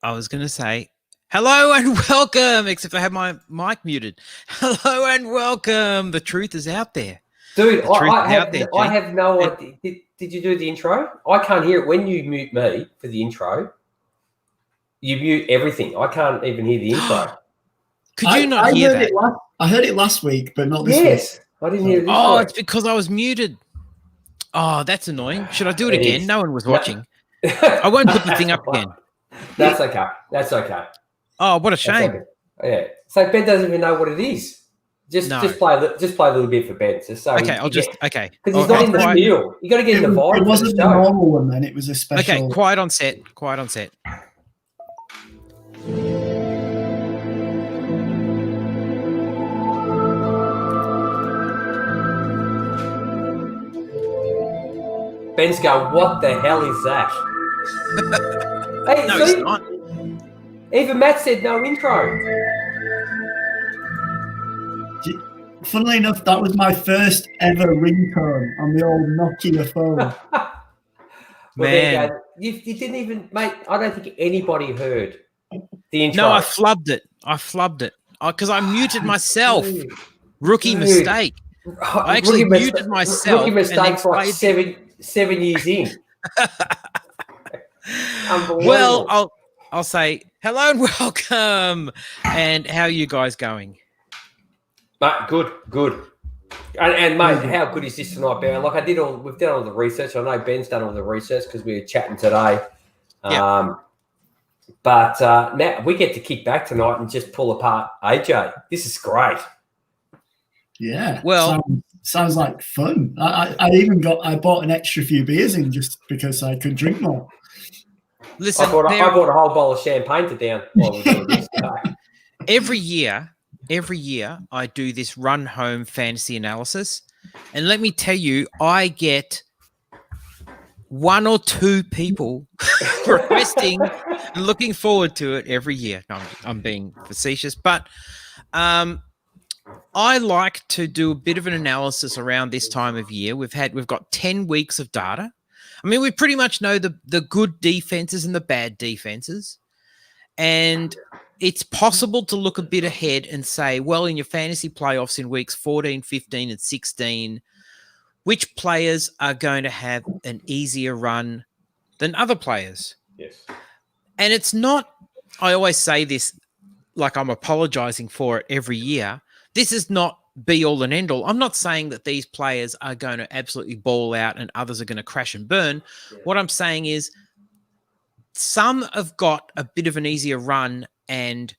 I was going to say hello and welcome, except I have my mic muted. Hello and welcome. The truth is out there. Dude, I have no idea. Did you do the intro? I can't hear it. When you mute me for the intro, you mute everything. I can't even hear the intro. Could you not hear that? I heard it last week, but not this week. Yes, I didn't hear it this week. It's because I was muted. Oh, that's annoying. Should I do it again? No one was watching. I won't put the thing up again. That's okay. That's okay. Oh, what a shame. Okay. Yeah. So Ben doesn't even know what it is. Just play a little bit for Ben. Just so okay, because he's not in the field. You got to get in the vibe. It wasn't the normal one, then. It was a special. Okay, quiet on set. Quiet on set. Ben's going, what the hell is that? Hey, no, see? It's not. Even Matt said no intro. Funnily enough, that was my first ever ringtone on the old Nokia phone. Man. You didn't even, mate, I don't think anybody heard the intro. No, I flubbed it. Because I muted myself. Rookie mistake. I actually muted myself. Rookie mistakes like 7 years in. Well, I'll say hello and welcome. And how are you guys going? Mate, good. And mate, how good is this tonight, Ben? Like we've done all the research. I know Ben's done all the research because we were chatting today. Yep. But now we get to kick back tonight and just pull apart AJ. This is great. Yeah. Well, sounds like fun. I bought an extra few beers in just because I could drink more. Listen, I bought a whole bowl of champagne to down while we were doing this today. Every year I do this run home fantasy analysis, and let me tell you, I get one or two people requesting and looking forward to it every year. No, I'm being facetious, but I like to do a bit of an analysis around this time of year. We've got 10 weeks of data. I mean, we pretty much know the good defenses and the bad defenses. And it's possible to look a bit ahead and say, well, in your fantasy playoffs in weeks 14, 15, and 16, which players are going to have an easier run than other players? Yes. And it's not, I always say this like I'm apologizing for it every year. This is not be all and end all. I'm not saying that these players are going to absolutely ball out and others are going to crash and burn. Yeah. What I'm saying is some have got a bit of an easier run and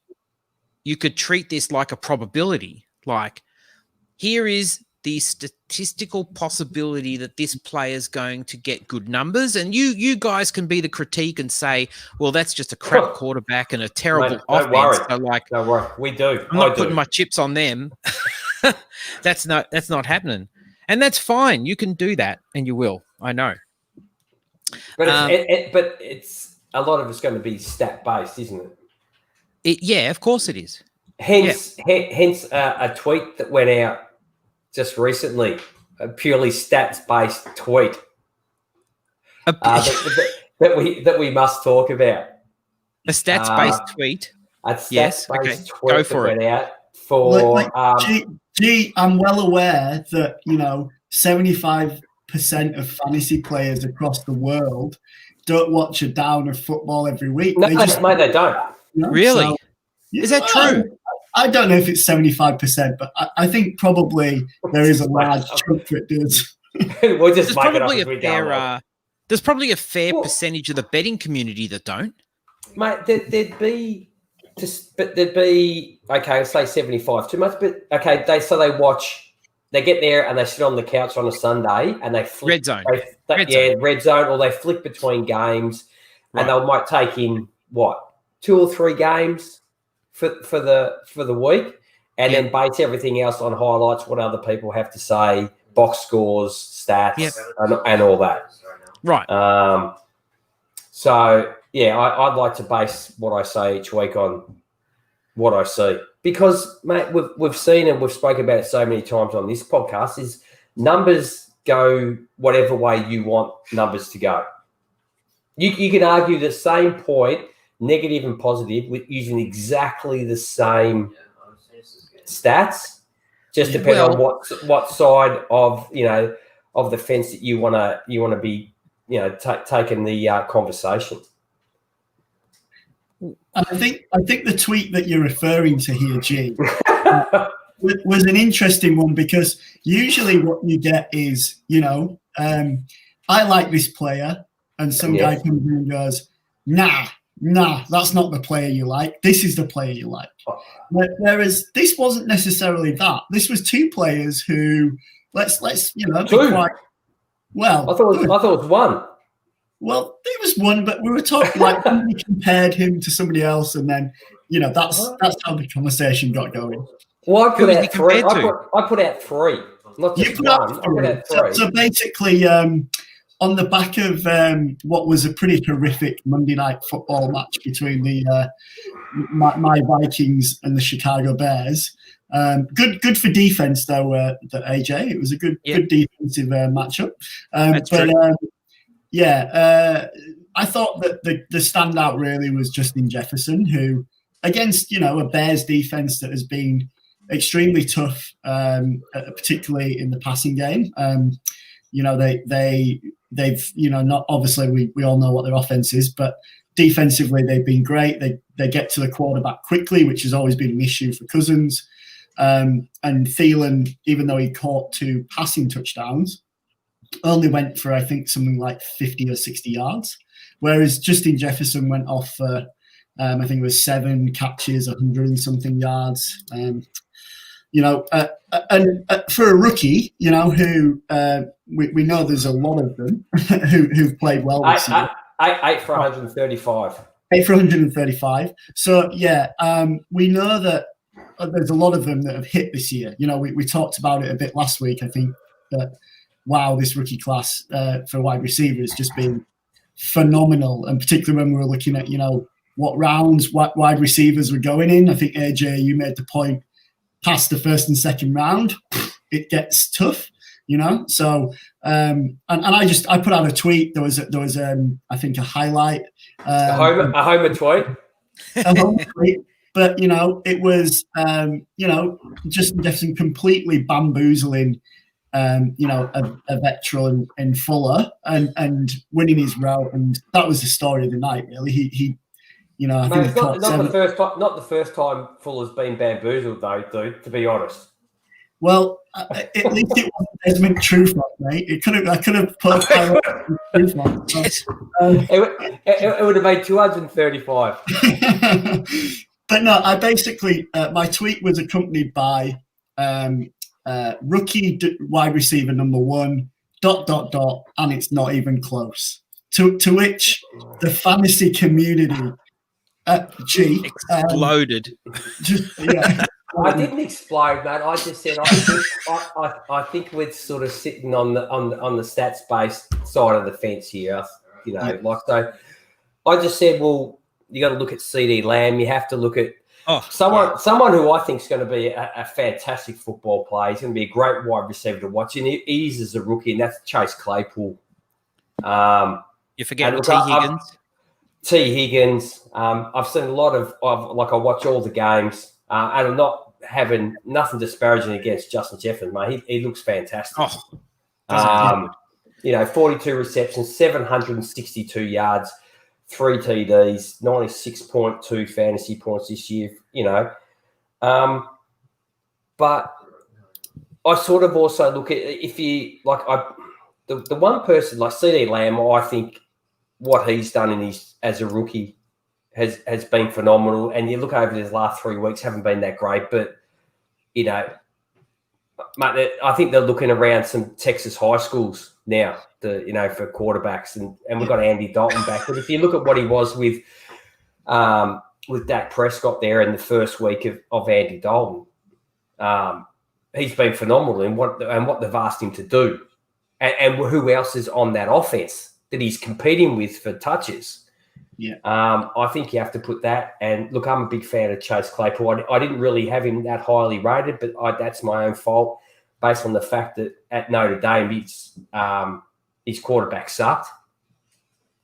you could treat this like a probability. Like, here is the statistical possibility that this player is going to get good numbers. And you guys can be the critique and say, well, that's just a crap quarterback and a terrible offense. Don't worry. We do. I'm not putting my chips on them. That's not happening. And that's fine. You can do that and you will. I know. But it's a lot of it's going to be stat based, isn't it? Yeah, of course it is. Hence a tweet that went out just recently, a purely stats-based tweet that we must talk about. A stats-based tweet. A stats-based tweet Go for that went out for. I'm well aware that 75% of fantasy players across the world don't watch a down of football every week. No, mate, they don't. Really? So, is that true? I don't know if it's 75%, but I think probably there is a large chunk that does. We'll just make it up as we go. There's probably a fair percentage of the betting community that don't. Mate, there'd be okay, let's say 75 too much, but okay, they get there and they sit on the couch on a Sunday and they flip red zone, red zone, or they flick between games, and they might take in 2 or 3 games for the week, and then base everything else on highlights, what other people have to say, box scores, stats, and all that. Right. So yeah, I'd like to base what I say each week on what I see, because mate, we've seen and we've spoken about it so many times on this podcast, is numbers go whatever way you want numbers to go. You can argue the same point negative and positive, with using exactly the same stats, just depending on what side of of the fence that you want to be taking the conversation. And I think the tweet that you're referring to here, G, was an interesting one, because usually what you get is, I like this player, and some guy comes in and goes, nah, that's not the player you like. This is the player you like. Whereas this wasn't necessarily that. This was two players who, let's be quite well. I thought it was one. Well, it was one, but we were talking like we compared him to somebody else, and then that's how the conversation got going. Well, I put out three. I put out three. Not just one. I put out three. So basically, on the back of what was a pretty horrific Monday night football match between my Vikings and the Chicago Bears. Good for defense though, AJ. It was a good defensive matchup. That's true. I thought that the standout really was Justin Jefferson, who against a Bears defense that has been extremely tough, particularly in the passing game. They've not obviously we all know what their offense is, but defensively they've been great. They get to the quarterback quickly, which has always been an issue for Cousins. And Thielen, even though he caught 2 passing touchdowns, only went for, I think, something like 50 or 60 yards, whereas Justin Jefferson went off for, I think it was 7 catches, 100 and something yards. And for a rookie, who we know there's a lot of them who've played well this year. 8 for 135. 8 for 135. So, we know that there's a lot of them that have hit this year. We talked about it a bit last week, I think, that, wow, this rookie class for wide receiver has just been phenomenal. And particularly when we were looking at, what rounds wide receivers were going in. I think, AJ, you made the point, past the first and second round, it gets tough, So, and I put out a tweet. There was I think a highlight, a homer tweet. A homer tweet. But it was Justin Jefferson completely bamboozling a veteran in Fuller and winning his route, and that was the story of the night. Really, he I think it's not the first time Fuller's been bamboozled, though, dude. To be honest. Well, at least it wasn't Desmond Trufant, mate. I could have put Trufant. It would have made 235. But no, I basically my tweet was accompanied by rookie wide receiver number 1, ... and it's not even close. To which the fantasy community exploded. I didn't explode, mate. I just said I think we're sort of sitting on the stats based side of the fence here. So I just said, well, you got to look at CD Lamb. You have to look at someone who I think is going to be a fantastic football player. He's going to be a great wide receiver to watch, and he is as a rookie, and that's Chase Claypool. You forget T. Higgins. T. Higgins. I've seen a lot of I watch all the games, and I'm not having nothing disparaging against Justin Jefferson, mate. He looks fantastic. 42 receptions, 762 yards, 3 TDs, 96.2 fantasy points this year. But I sort of also look at if you the one person like CD Lamb, I think what he's done as a rookie has been phenomenal. And you look over his last 3 weeks, haven't been that great, but mate, I think they're looking around some Texas high schools now, for quarterbacks, and we've got Andy Dalton back. But if you look at what he was with Dak Prescott there in the first week of Andy Dalton, he's been phenomenal in what they've asked him to do, and who else is on that offense that he's competing with for touches. Yeah, I think you have to put that. And look, I'm a big fan of Chase Claypool. I didn't really have him that highly rated, but that's my own fault based on the fact that at Notre Dame his quarterback sucked.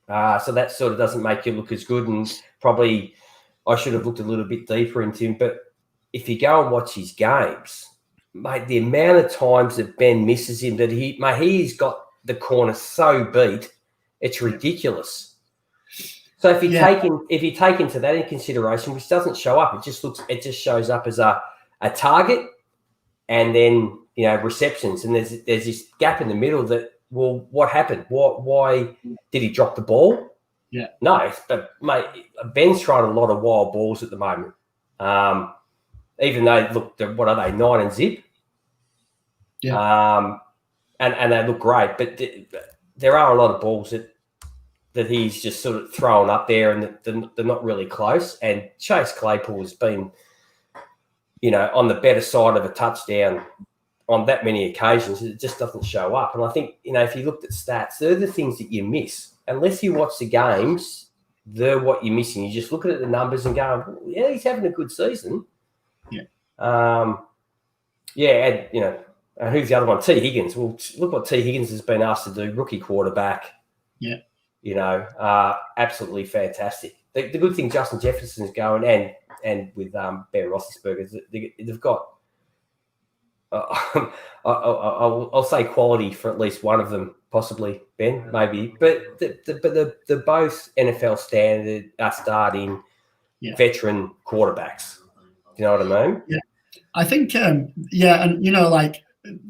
So that sort of doesn't make you look as good. And probably I should have looked a little bit deeper into him. But if you go and watch his games, mate, the amount of times that Ben misses him, that he's got the corner so beat, it's ridiculous. So if you take into that in consideration, which doesn't show up, it just shows up as a target, and then receptions, and there's this gap in the middle that, well, what happened? Why did he drop the ball? Yeah, no, but mate, Ben's trying a lot of wild balls at the moment. Even though, look, what are they, 9 and zip? Yeah. And they look great, but there are a lot of balls that he's just sort of throwing up there, and they're not really close. And Chase Claypool has been, on the better side of a touchdown on that many occasions. It just doesn't show up. And I think, if you looked at stats, they're the things that you miss. Unless you watch the games, they're what you're missing. You just look at the numbers and go, yeah, he's having a good season. Yeah. And who's the other one? T. Higgins. Well, look what T. Higgins has been asked to do, rookie quarterback. Yeah. Absolutely fantastic. The good thing Justin Jefferson's going, and with Ben Roethlisberger, they've got, I'll say quality for at least one of them, possibly Ben, maybe. But they're both NFL standard, starting veteran quarterbacks. You know what I mean? Yeah, I think, and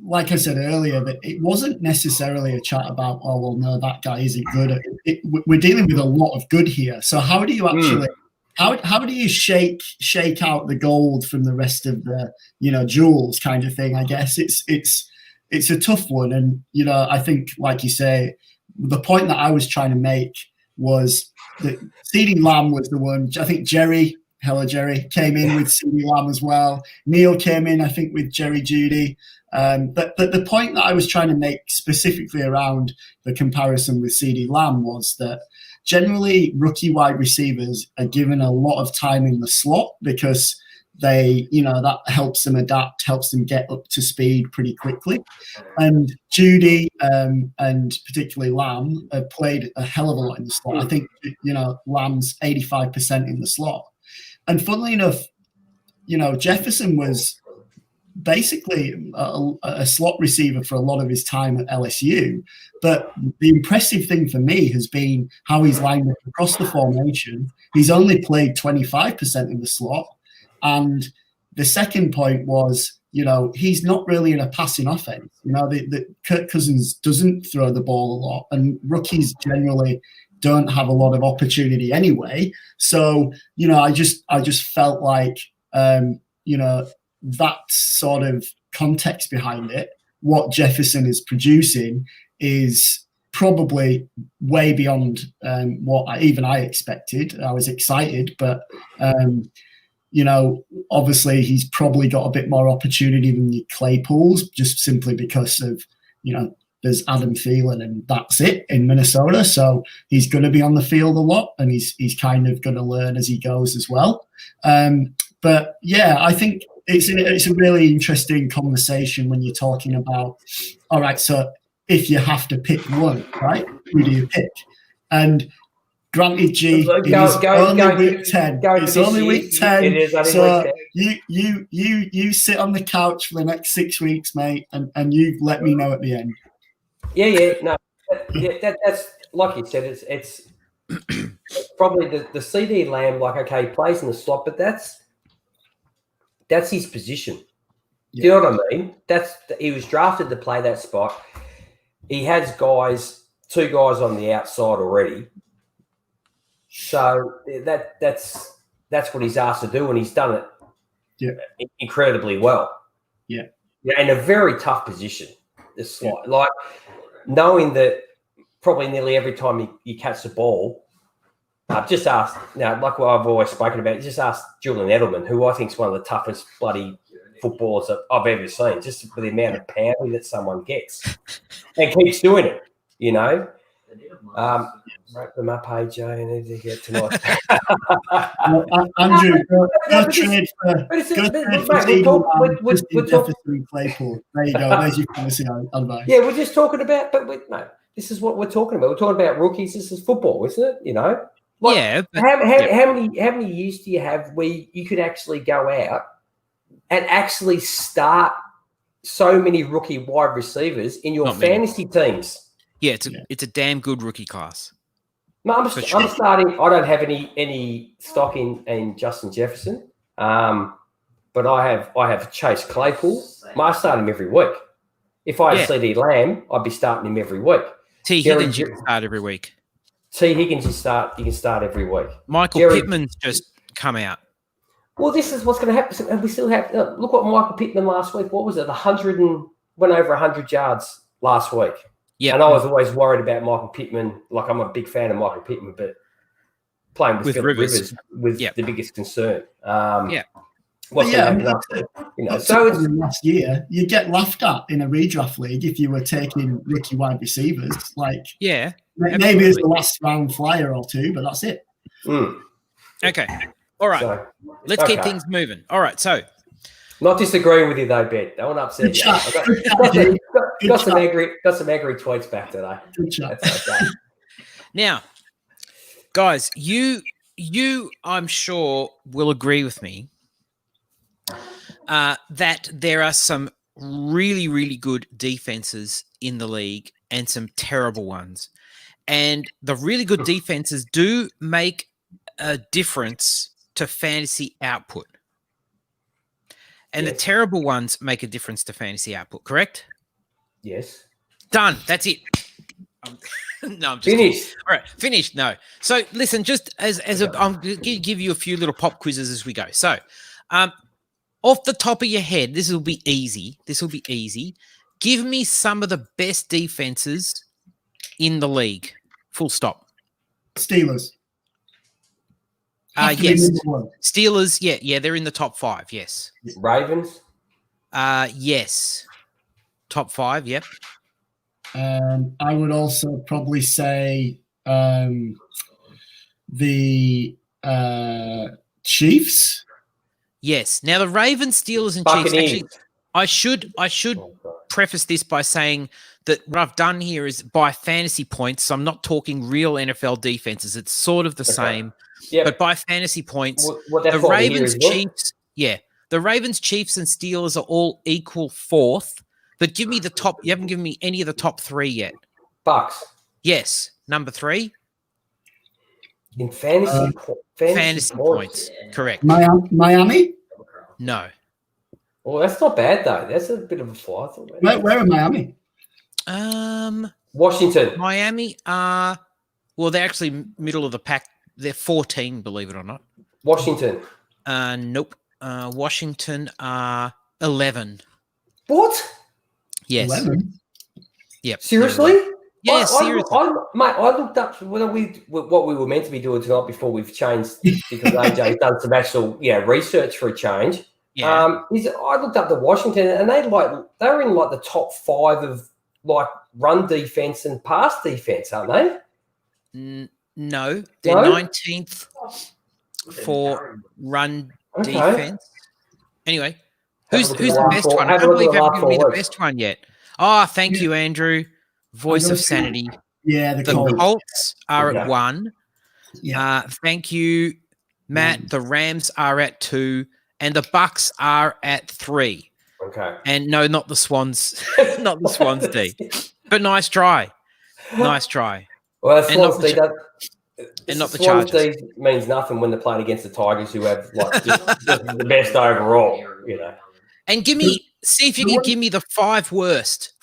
like I said earlier, that it wasn't necessarily a chat about, oh, well, no, that guy isn't good. We're dealing with a lot of good here. So how do you actually, how do you shake out the gold from the rest of the, jewels kind of thing? I guess it's a tough one. And, I think, like you say, the point that I was trying to make was that CeeDee Lamb was the one. I think Jerry came in with CeeDee Lamb as well. Neil came in, I think, with Jerry Jeudy. But the point that I was trying to make specifically around the comparison with CeeDee Lamb was that generally rookie wide receivers are given a lot of time in the slot because they, that helps them adapt, helps them get up to speed pretty quickly. And Jeudy and particularly Lamb have played a hell of a lot in the slot. I think, Lamb's 85% in the slot. And funnily enough, Jefferson was basically a slot receiver for a lot of his time at LSU. But the impressive thing for me has been how he's lined up across the formation. He's only played 25% in the slot. And the second point was, he's not really in a passing offense. The Kirk Cousins doesn't throw the ball a lot, and rookies generally don't have a lot of opportunity anyway. So, I just felt like, that sort of context behind it, what Jefferson is producing is probably way beyond what I expected. I was excited, but, obviously he's probably got a bit more opportunity than the Claypools, just simply because of, there's Adam Thielen and that's it in Minnesota. So he's going to be on the field a lot, and he's kind of going to learn as he goes as well. But yeah, I think it's a really interesting conversation when you're talking about, all right, so if you have to pick one, right, who do you pick? And granted, G, it's only week 10. It's only week 10. It is only so week 10. You sit on the couch for the next 6 weeks, mate, and you let me know at the end. That's like you said. It's probably the CeeDee Lamb. Like, okay, he plays in the slot, but that's his position. Do you know what I mean? He was drafted to play that spot. He has two guys on the outside already. So that's what he's asked to do, and he's done it incredibly well. Yeah, in a very tough position. The slot, like knowing that probably nearly every time you catch the ball, just ask now, like what I've always spoken about. Just ask Julian Edelman, who I think is one of the toughest bloody footballers that I've ever seen, just for the amount of pounding that someone gets and keeps doing it. Wrap them up, AJ. I need to get tonight. Andrew, go trade for Jefferson Claypool. There you go. There's your fantasy advice. Yeah, we're just talking about, This is what we're talking about. We're talking about rookies. This is football, isn't it? You know. Like, yeah. But, how many years do you have where you could actually go out and actually start so many rookie wide receivers in your fantasy teams? Yeah, it's a damn good rookie class. No, I'm starting. I don't have any stock in Justin Jefferson, but I have Chase Claypool. I start him every week. If I had CD Lamb, I'd be starting him every week. T Higgins you can start every week. T Higgins you can start every week. Michael Pittman's just come out. Well, this is what's going to happen. And we still have look what Michael Pittman last week. What was it? Went over 100 yards last week. Yeah, and I was always worried about Michael Pittman. Like, I'm a big fan of Michael Pittman, but playing with Rivers was the biggest concern. What's going to happen? So last year, you get laughed at in a redraft league if you were taking rookie wide receivers. Like, maybe it's the last round flyer or two, but that's it. Okay, all right. Let's keep things moving. All right, so. Not disagreeing with you though, Ben. Don't want to upset you. Got some angry tweets back today. That's okay. Now, guys, you I'm sure will agree with me that there are some really, really good defenses in the league and some terrible ones. And the really good defenses do make a difference to fantasy output. And the terrible ones make a difference to fantasy output, correct? Yes. Done. That's it. No, I'm just finished. Kidding. All right, finished. No. So listen, just as I'm going to give you a few little pop quizzes as we go. So, off the top of your head, this will be easy. Give me some of the best defenses in the league. Full stop. Steelers. Yes. Steelers, yeah, they're in the top 5, yes. Ravens? Yes. Top 5, yep. I would also probably say the Chiefs. Yes. Now the Ravens, Steelers, and Buccaneers. Chiefs. Actually, I should preface this by saying that what I've done here is by fantasy points. So I'm not talking real NFL defenses. It's sort of the same. Yep. But by fantasy points, the Ravens, Chiefs, the Ravens, Chiefs, and Steelers are all equal 4th. But give me the top. You haven't given me any of the top 3 yet. Bucks. Yes, number 3 in fantasy points. Correct. Miami. No. Well, that's not bad though. That's a bit of a fly. Where are Miami? Washington. Miami are they're actually middle of the pack. They're 14, believe it or not. Washington. Nope. Washington are 11. What? Yes. 11? Yep. Seriously? Yeah, seriously. I looked up what we were meant to be doing tonight before we've changed because AJ's done some actual research for a change. Yeah. I looked up the Washington and they were in like the top 5 of like run defense and pass defense, aren't they? No, they're 19th for run defense. Anyway, who's the best one? I can't believe you haven't given me the best one yet. Oh, thank you, Andrew. Voice of sanity. Yeah, the Colts are at 1. Yeah. Thank you, Matt. The Rams are at 2, and the Bucks are at 3. Okay. And no, not the Swans, not the Swans D. But nice try. Well, Swans D not the Chargers. D means nothing when they're playing against the Tigers, who have like just the best overall. And see if you can give me the 5 worst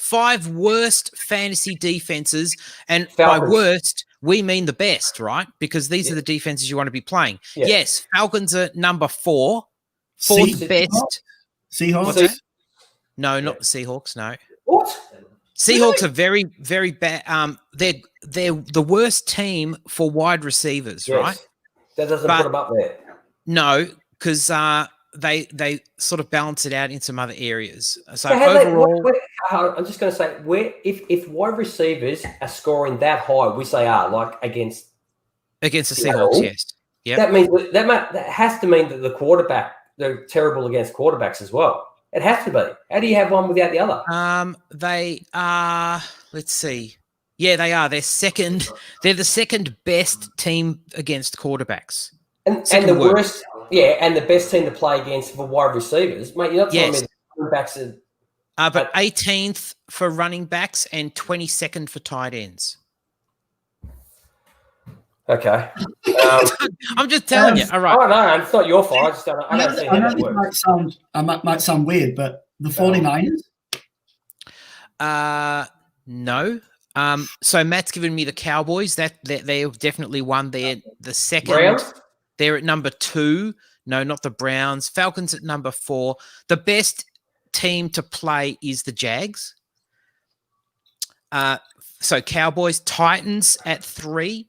fantasy defenses. And Falcons. By worst, we mean the best, right? Because these are the defenses you want to be playing. Yeah. Yes, Falcons are number 4, 4th best. Seahawks? No, not the Seahawks. No. What? Seahawks are very, very bad. They're the worst team for wide receivers, right? That doesn't put them up there. No, because they sort of balance it out in some other areas. So overall, I'm just going to say, if wide receivers are scoring that high, we say like against the Seahawks, yes. Yep. That means that has to mean that they're terrible against quarterbacks as well. It has to be. How do you have one without the other? They are. Let's see. Yeah, they are. They're second. They're the second best team against quarterbacks. And Second the worst. worst, and the best team to play against for wide receivers. Mate, you're not telling me the running backs are... But 18th for running backs and 22nd for tight ends. Okay. I'm just telling you. All right. Oh, no, it's not your fault. I don't see how that works. Might sound weird, but the 49ers? No. So Matt's given me the Cowboys. They've definitely won. They're the second. Browns? They're at number 2. No, not the Browns. Falcons at number 4. The best team to play is the Jags. So Cowboys, Titans at 3,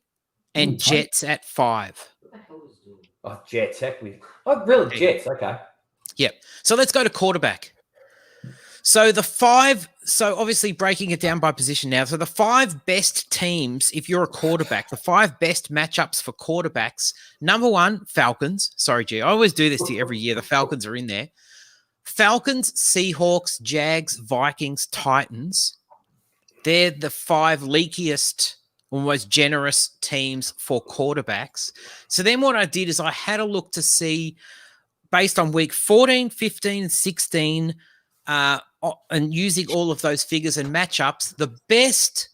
and Jets at 5. Oh, Jets, heck with. Oh, really? Jets, okay. Yep. So let's go to quarterback. So obviously breaking it down by position now. So the 5 best teams, if you're a quarterback, the 5 best matchups for quarterbacks. Number 1, Falcons. Sorry, G. I always do this to you every year. The Falcons are in there. Falcons, Seahawks, Jags, Vikings, Titans. They're the 5 leakiest, almost generous teams for quarterbacks. So then what I did is I had a look to see, based on week 14, 15, and 16, and using all of those figures and matchups, the best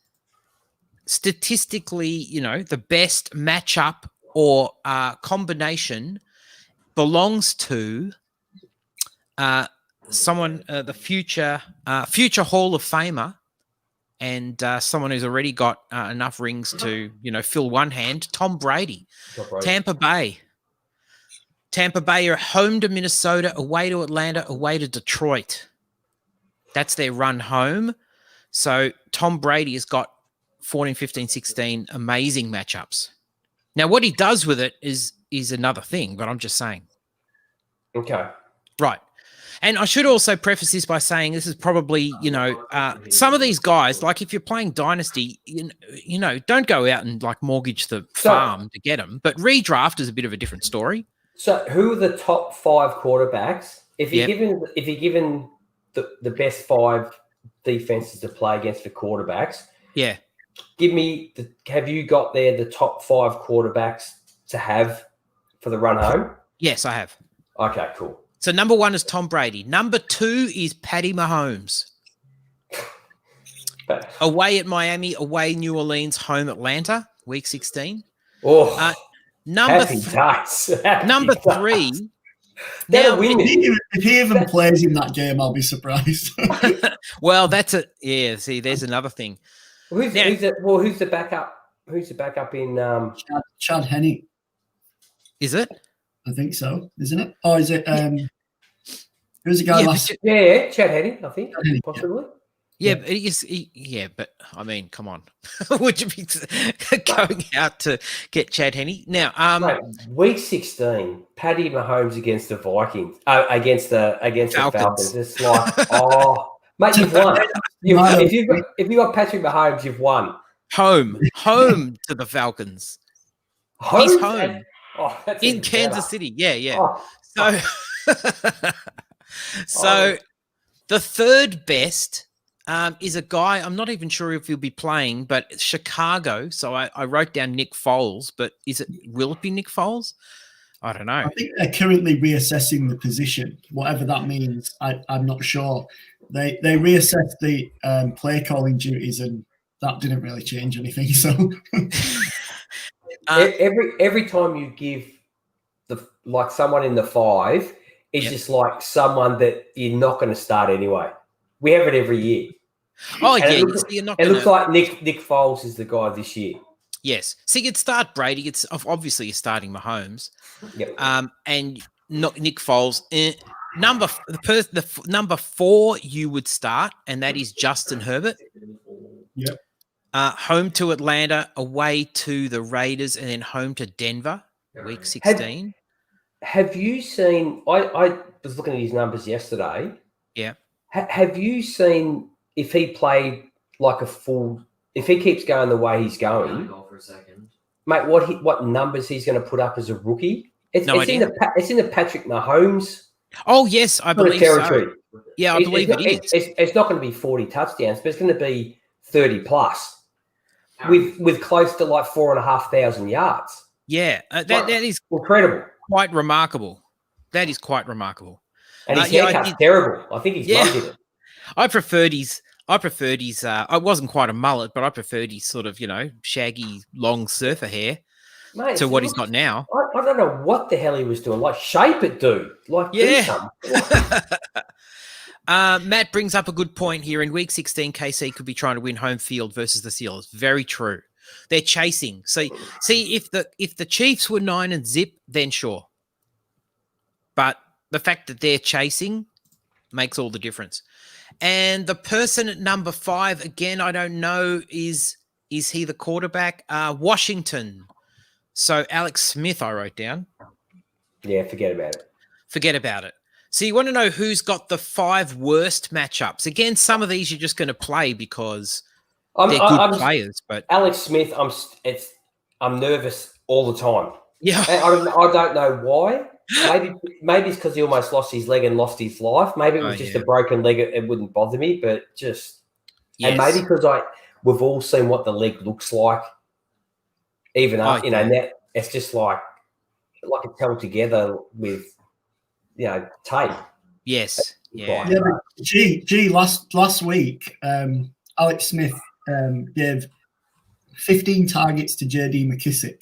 statistically, the best matchup or combination belongs to someone, the future Hall of Famer, and someone who's already got enough rings to, fill one hand, Tom Brady. Tampa Bay. Tampa Bay are home to Minnesota, away to Atlanta, away to Detroit. That's their run home. So Tom Brady has got 14, 15, 16 amazing matchups. Now, what he does with it is another thing, but I'm just saying. Okay. Right. And I should also preface this by saying this is probably, some of these guys, like if you're playing Dynasty, don't go out and like mortgage the farm to get them. But redraft is a bit of a different story. So who are the top 5 quarterbacks? If you're given the best 5 defenses to play against the quarterbacks, have you got there the top 5 quarterbacks to have for the run home? Yes, I have. Okay, cool. So number 1 is Tom Brady. Number 2 is Patty Mahomes. Away at Miami, away New Orleans, home Atlanta, week 16. Oh, number 3. Now, if he even plays in that game, I'll be surprised. Well, that's it. Yeah. See, there's another thing. Who's the backup? Who's the backup in? Chad Henne. Is it? I think so, isn't it? Or is it? Who's the guy last? Yeah, Chad Henne, I think, possibly. Yeah, but I mean, come on. Would you be going out to get Chad Henne? Now, mate, week 16, Patty Mahomes against the Vikings, against the Falcons. It's like, mate, you've won. If you've got Patrick Mahomes, you've won. Home to the Falcons. He's home in Kansas City. Yeah. Oh. So the third best is a guy, I'm not even sure if he'll be playing, but Chicago. So I wrote down Nick Foles, but will it be Nick Foles? I don't know. I think they're currently reassessing the position, whatever that means. I'm not sure. They reassessed the play calling duties, and that didn't really change anything. So every time you give someone in the 5, it's just like someone that you're not going to start anyway. We have it every year. Oh, and it looks like Nick Foles is the guy this year. Yes. So you'd start Brady. It's obviously you're starting Mahomes. Yep. And not Nick Foles. The number 4 you would start, and that is Justin Herbert. Yep. Home to Atlanta, away to the Raiders, and then home to Denver, week 16. Have you seen? I was looking at his numbers yesterday. Yeah. Have you seen if he played like a full? If he keeps going the way he's going, for a second, mate, what numbers he's going to put up as a rookie? It's in the Patrick Mahomes. Oh yes, I believe territory. So. Yeah, I believe it is. It's not going to be 40 touchdowns, but it's going to be 30 plus. with close to like 4,500 yards. Yeah, that is incredible. Quite remarkable. That is quite remarkable. And his haircut's terrible. I think his mum did it. I preferred his. I wasn't quite a mullet, but I preferred his sort of, shaggy, long surfer hair to what he's got now. I don't know what the hell he was doing. Like, shape it, dude. Like, do something. Matt brings up a good point here. In week 16, KC could be trying to win home field versus the Steelers. Very true. They're chasing. So, see, if the Chiefs were 9-0, then sure. But the fact that they're chasing makes all the difference. And the person at number 5, again, I don't know, is he the quarterback? Washington. So Alex Smith, I wrote down. Yeah, forget about it. So you want to know who's got the 5 worst matchups? Again, some of these you're just going to play because they're good players. But Alex Smith, I'm nervous all the time. Yeah, I don't know why. Maybe it's because he almost lost his leg and lost his life. Maybe it was just a broken leg. It wouldn't bother me, but and maybe because we've all seen what the leg looks like. Even now it's just like it's held together with tape. Yes, yeah. But last week, Alex Smith gave 15 targets to J.D. McKissick,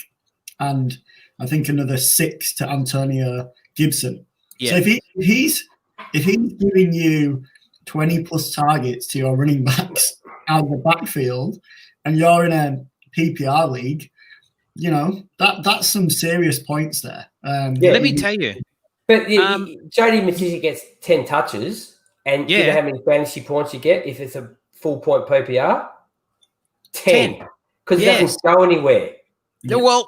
and I think another 6 to Antonio Gibson. Yeah. So if he's giving you 20 plus targets to your running backs out of the backfield, and you're in a PPR league, that's some serious points there. Let me tell you. But J.D. McKissick gets 10 touches, and you know how many fantasy points you get if it's a full point PPR? 10. Because it doesn't go anywhere. Yeah. Well,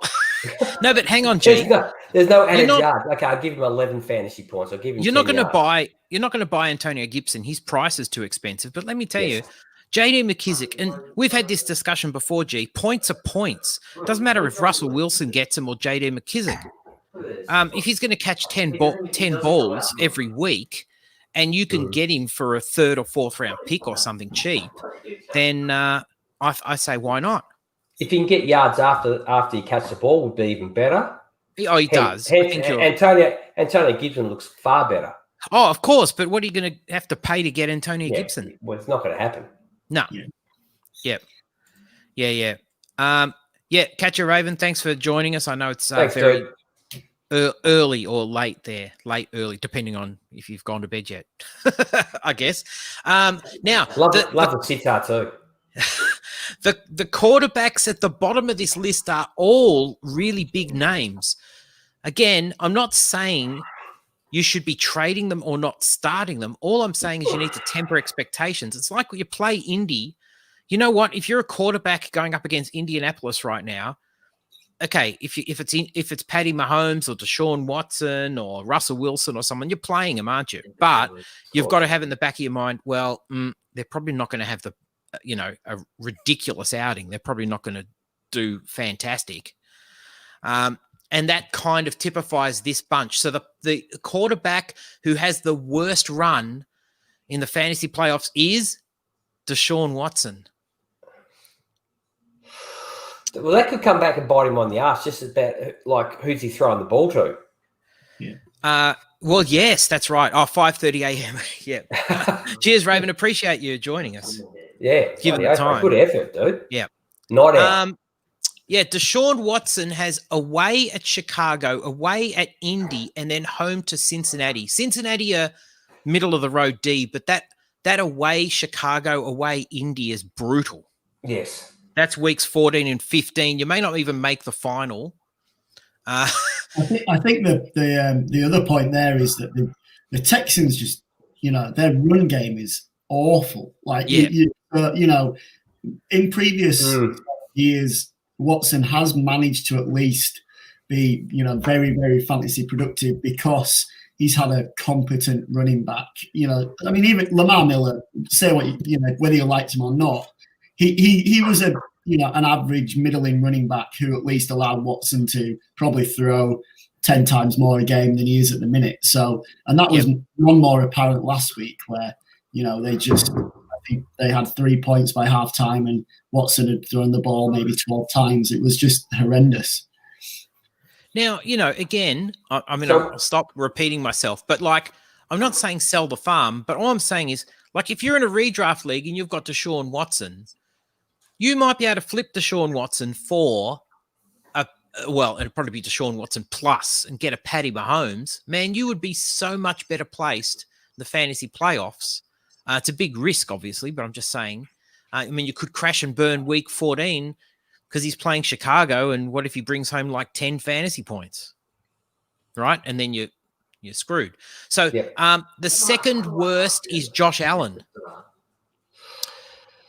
no, but hang on, G. There's no added yards. Okay, I'll give him 11 fantasy points. I'll give him. You're not going to buy Antonio Gibson. His price is too expensive. But let me tell you, J.D. McKissick, and we've had this discussion before, G. Points are points. Doesn't matter if Russell Wilson gets him or J.D. McKissick. If he's going to catch 10 balls every week, and you can get him for a 3rd or 4th round pick or something cheap, then I say why not? If you can get yards after you catch the ball, would be even better. Oh, he does. Antonio Gibson looks far better. Oh, of course. But what are you going to have to pay to get Antonio Gibson? Well, it's not going to happen. No. Yeah. Catcher Raven, thanks for joining us. I know it's very early or late there. Late, early, depending on if you've gone to bed yet, I guess. Now, love the sitar too. The quarterbacks at the bottom of this list are all really big names. Again, I'm not saying you should be trading them or not starting them. All I'm saying is you need to temper expectations. It's like when you play Indy. You know what? If you're a quarterback going up against Indianapolis right now, okay, if it's Patty Mahomes or Deshaun Watson or Russell Wilson or someone, you're playing them, aren't you? But you've got to have in the back of your mind, well, they're probably not going to have a ridiculous outing. They're probably not going to do fantastic. And that kind of typifies this bunch. So the quarterback who has the worst run in the fantasy playoffs is Deshaun Watson. Well, that could come back and bite him on the ass, just about like who's he throwing the ball to? Yeah. Well, yes, that's right. 5:30 a.m. Yeah. Cheers, Raven. Appreciate you joining us. Yeah. Give it the time. Good effort, dude. Yeah. Not out. Deshaun Watson has away at Chicago, away at Indy, and then home to Cincinnati. Cincinnati are middle of the road D, but that away Chicago, away Indy is brutal. Yes. That's weeks 14 and 15. You may not even make the final. I think the other point there is that the Texans just, their run game is awful. Like, in previous years, Watson has managed to at least be, very, very fantasy productive because he's had a competent running back. Even Lamar Miller, say what whether you liked him or not, he was an average middling running back who at least allowed Watson to probably throw 10 times more a game than he is at the minute. So, and that was one more apparent last week where, they just think they had 3 points by halftime, and Watson had thrown the ball maybe 12 times. It was just horrendous. Now, again, I'll stop repeating myself, but I'm not saying sell the farm, but all I'm saying is, if you're in a redraft league and you've got Deshaun Watson, you might be able to flip Deshaun Watson for it'd probably be Deshaun Watson plus and get a Patty Mahomes. Man, you would be so much better placed in the fantasy playoffs. It's a big risk, obviously, but I'm just saying. You could crash and burn week 14 because he's playing Chicago, and what if he brings home 10 fantasy points, right? And then you're screwed. So the second worst is Josh Allen.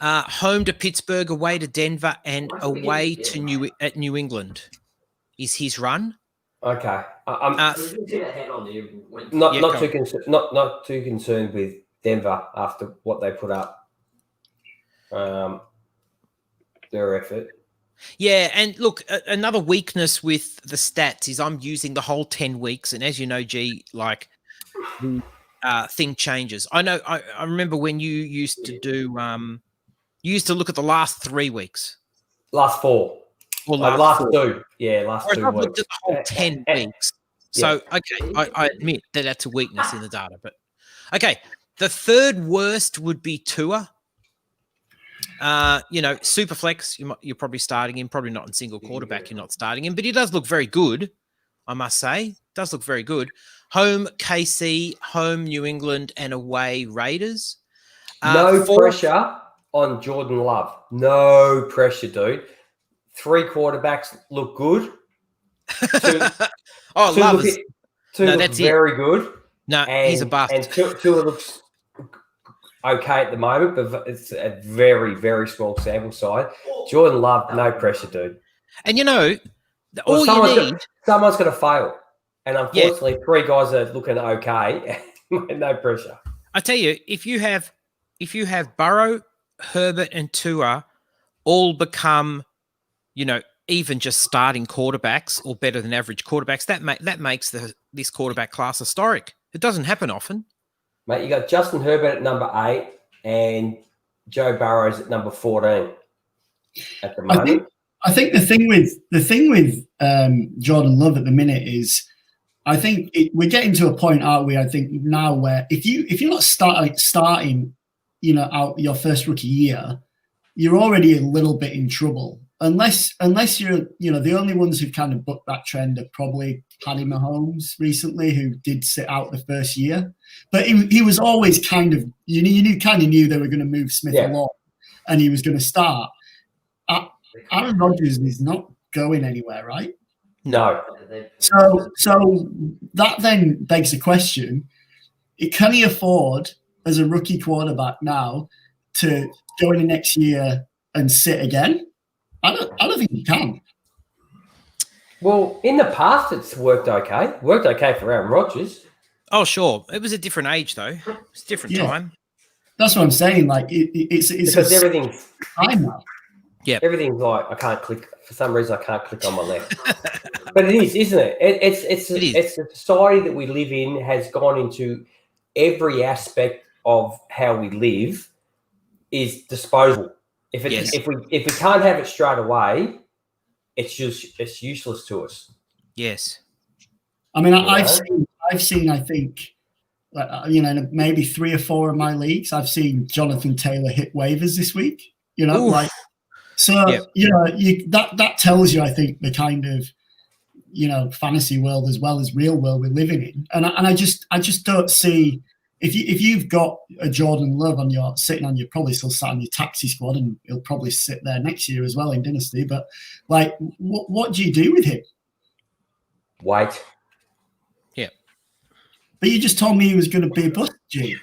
Home to Pittsburgh, away to Denver, and away to New England is his run. Okay, I'm not too concerned with Denver after what they put up. Their effort. Yeah, and look, another weakness with the stats is I'm using the whole 10 weeks, and as you know, G, the thing changes. I know. I remember when you used to do. You used to look at the last 3 weeks. Last 4. Or last 2. Yeah, last 2 I've weeks. looked at the whole 10 weeks. So, okay, I admit that that's a weakness in the data. But, okay, the third worst would be Tua. Super flex, you're probably starting him. Probably not in single quarterback, you're not starting him. But he does look very good, I must say. Does look very good. Home KC, home New England, and away Raiders. No pressure on Jordan Love. No pressure, dude. 3 quarterbacks look good. Two Love look very good. No, he's a bust. And Tua looks okay at the moment, but it's a very, very small sample size. Jordan Love, no pressure, dude. And someone's going to fail. And unfortunately, 3 guys are looking okay. No pressure. I tell you, if you have Burrow, Herbert, and Tua all become, even just starting quarterbacks or better than average quarterbacks, that makes this quarterback class historic. It doesn't happen often. Mate, you got Justin Herbert at number 8 and Joe Burrow's at number 14 at the moment. I think the thing with Jordan Love at the minute is, I think we're getting to a point, aren't we? I think now where if you're not starting, out your first rookie year, you're already a little bit in trouble. Unless you're, the only ones who've kind of bucked that trend are probably Patty Mahomes recently, who did sit out the first year. But he was always kind of, you knew they were going to move Smith along, and he was going to start. Aaron Rodgers is not going anywhere, right? No. So that then begs the question: can he afford, as a rookie quarterback now, to go into next year and sit again? I don't think he can. Well, in the past, it's worked okay. Worked okay for Aaron Rodgers. Oh, sure. It was a different age, though. It's a different time. That's what I'm saying. It's because everything's time now. Yeah, everything's I can't click for some reason. I can't click on my left, but it is, isn't it? It's the society that we live in has gone into every aspect of how we live is disposable. If we can't have it straight away, it's useless to us. Yes. I mean, I've seen. I think, maybe 3 or 4 of my leagues, I've seen Jonathan Taylor hit waivers this week. That tells you, I think, the kind of fantasy world as well as real world we're living in, and I just don't see. If you've got a Jordan Love you're probably still sat on your taxi squad, and he'll probably sit there next year as well in Dynasty. But what do you do with him? Wait. Yeah. But you just told me he was going to be a bust, G.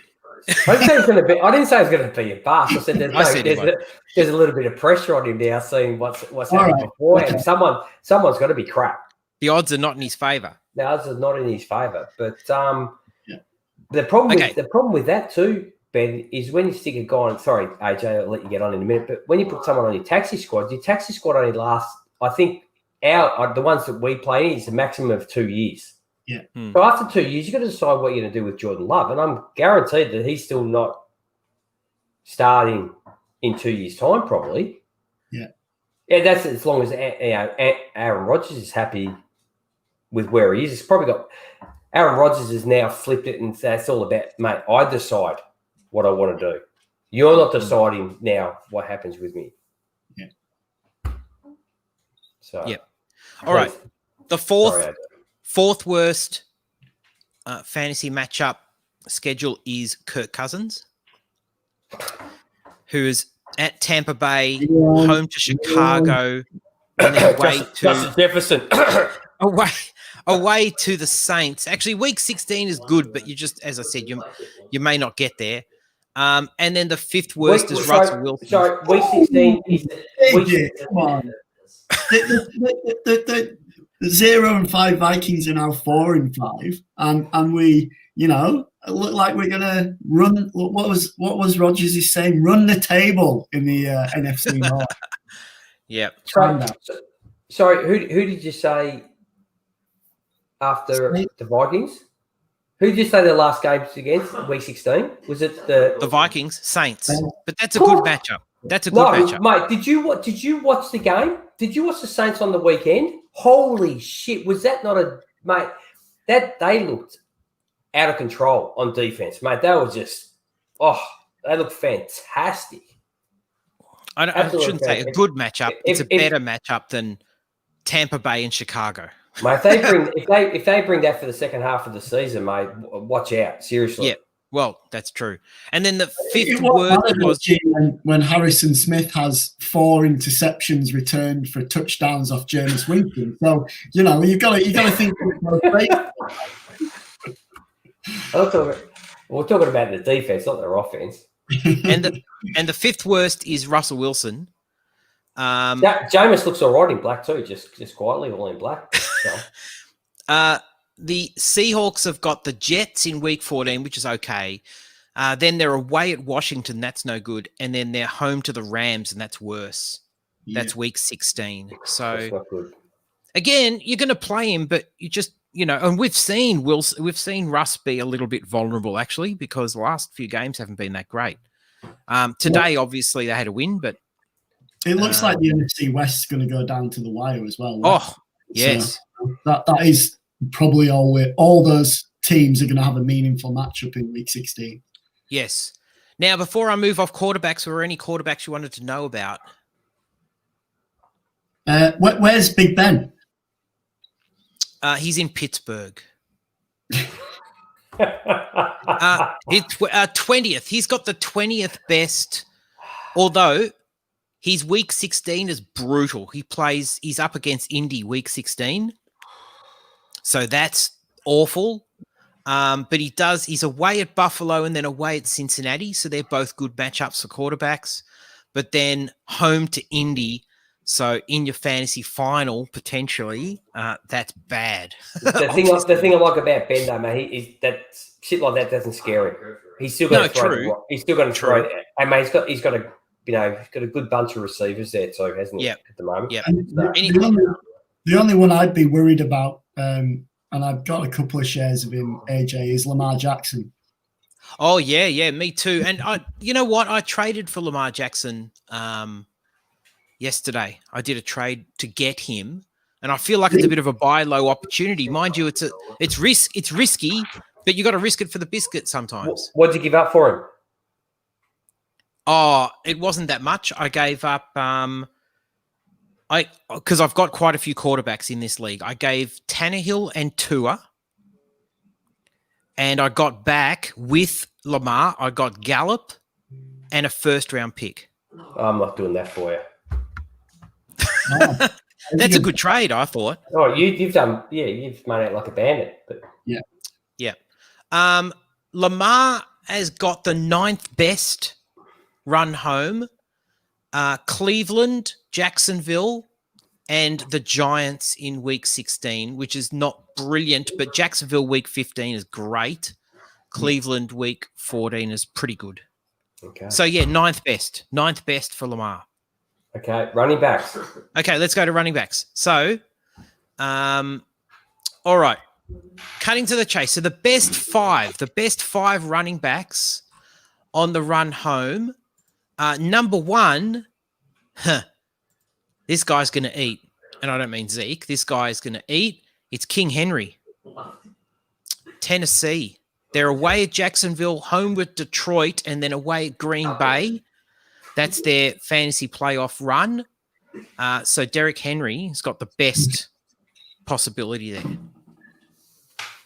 I didn't say it was going to be a bust. I said there's a little bit of pressure on him now, seeing what's happened before, and someone's got to be crap. The odds are not in his favour. The odds are not in his favour, but. The problem with that too, Ben, is when you stick a guy on. Sorry, AJ, I'll let you get on in a minute. But when you put someone on your taxi squad only lasts. I think the ones that we play in is a maximum of 2 years. Yeah. So after 2 years, you've got to decide what you're going to do with Jordan Love, and I'm guaranteed that he's still not starting in 2 years' time, probably. Yeah. Yeah, that's as long as Aaron Rodgers is happy with where he is. It's probably got Aaron Rodgers has now flipped it, and that's all about, mate, I decide what I want to do. You're not deciding now what happens with me. Yeah. So, yep. All right. The fourth worst fantasy matchup schedule is Kirk Cousins, who is at Tampa Bay, home to Chicago, and then away to Justin Jefferson. away to the Saints. Actually, week 16 is good, but you just, as I said, you may not get there. And then the fifth worst is Russell Wilson. Sorry, week 16 is come on. The 0-5 Vikings are now 4-5, and we, look like we're gonna run. What was Rodgers saying? Run the table in the NFC North. Yeah. Sorry, who did you say after the Vikings? Who did you say their last games against? Week 16? Was it the Vikings, Saints? But that's a good matchup. That's a good matchup. Mate, did you watch the game? Did you watch the Saints on the weekend? Holy shit! Was that not a mate? That they looked out of control on defense, mate. They were just they looked fantastic. I shouldn't say a good matchup. It's a better matchup than Tampa Bay and Chicago. Mate, if they bring that for the second half of the season, mate, watch out. Seriously. Yeah. Well, that's true. And then the fifth word was when Harrison Smith has 4 interceptions returned for touchdowns off Jameis Winston. So you've got to think. We're talking about the defense, not their offense. and the fifth worst is Russell Wilson. Jameis looks all right in black too, just quietly all in black. So. The Seahawks have got the Jets in week 14, which is okay. Then they're away at Washington. That's no good. And then they're home to the Rams, and that's worse. Yeah. That's week 16. So, that's not good. Again, you're going to play him, but you just, and we've seen Russ be a little bit vulnerable, actually, because the last few games haven't been that great. Today, obviously, they had a win, but it looks like the NFC West is going to go down to the wire as well. Right? Oh, yes. So that is probably all those teams are going to have a meaningful matchup in week 16. Yes. Now, before I move off quarterbacks, were there any quarterbacks you wanted to know about? Where's Big Ben? He's in Pittsburgh. 20th. He's got the 20th best, although his week 16 is brutal. He's up against Indy week 16. So that's awful. But he's away at Buffalo and then away at Cincinnati. So they're both good matchups for quarterbacks. But then home to Indy. So in your fantasy final, potentially, that's bad. The thing I like about Ben, though, mate, is that shit like that doesn't scare him. He's still going to throw. He's still going to throw. And mate, he's got a good bunch of receivers there too, hasn't he? Yep. At the moment. Yeah. The only one I'd be worried about, and I've got a couple of shares of him, AJ, is Lamar Jackson. Oh yeah, me too. And you know what? I traded for Lamar Jackson yesterday. I did a trade to get him, and I feel like it's a bit of a buy low opportunity. Mind you, it's risky, but you got to risk it for the biscuit sometimes. What did you give up for him? Oh, it wasn't that much. I gave up because I've got quite a few quarterbacks in this league. I gave Tannehill and Tua, and I got back with Lamar. I got Gallup and a first-round pick. I'm not doing that for you. Oh, that's a good trade, I thought. Oh, you've done, you've made it like a bandit. But yeah. Lamar has got the 9th best run home. Cleveland, Jacksonville, and the Giants in week 16, which is not brilliant, but Jacksonville week 15 is great. Cleveland week 14 is pretty good. Okay. So, 9th best for Lamar. Okay, running backs. Okay, let's go to running backs. So, all right, cutting to the chase. So the best five running backs on the run home Number one, this guy's going to eat. And I don't mean Zeke. This guy is going to eat. It's King Henry. Tennessee. They're away at Jacksonville, home with Detroit, and then away at Green Bay. That's their fantasy playoff run. So Derrick Henry has got the best possibility there.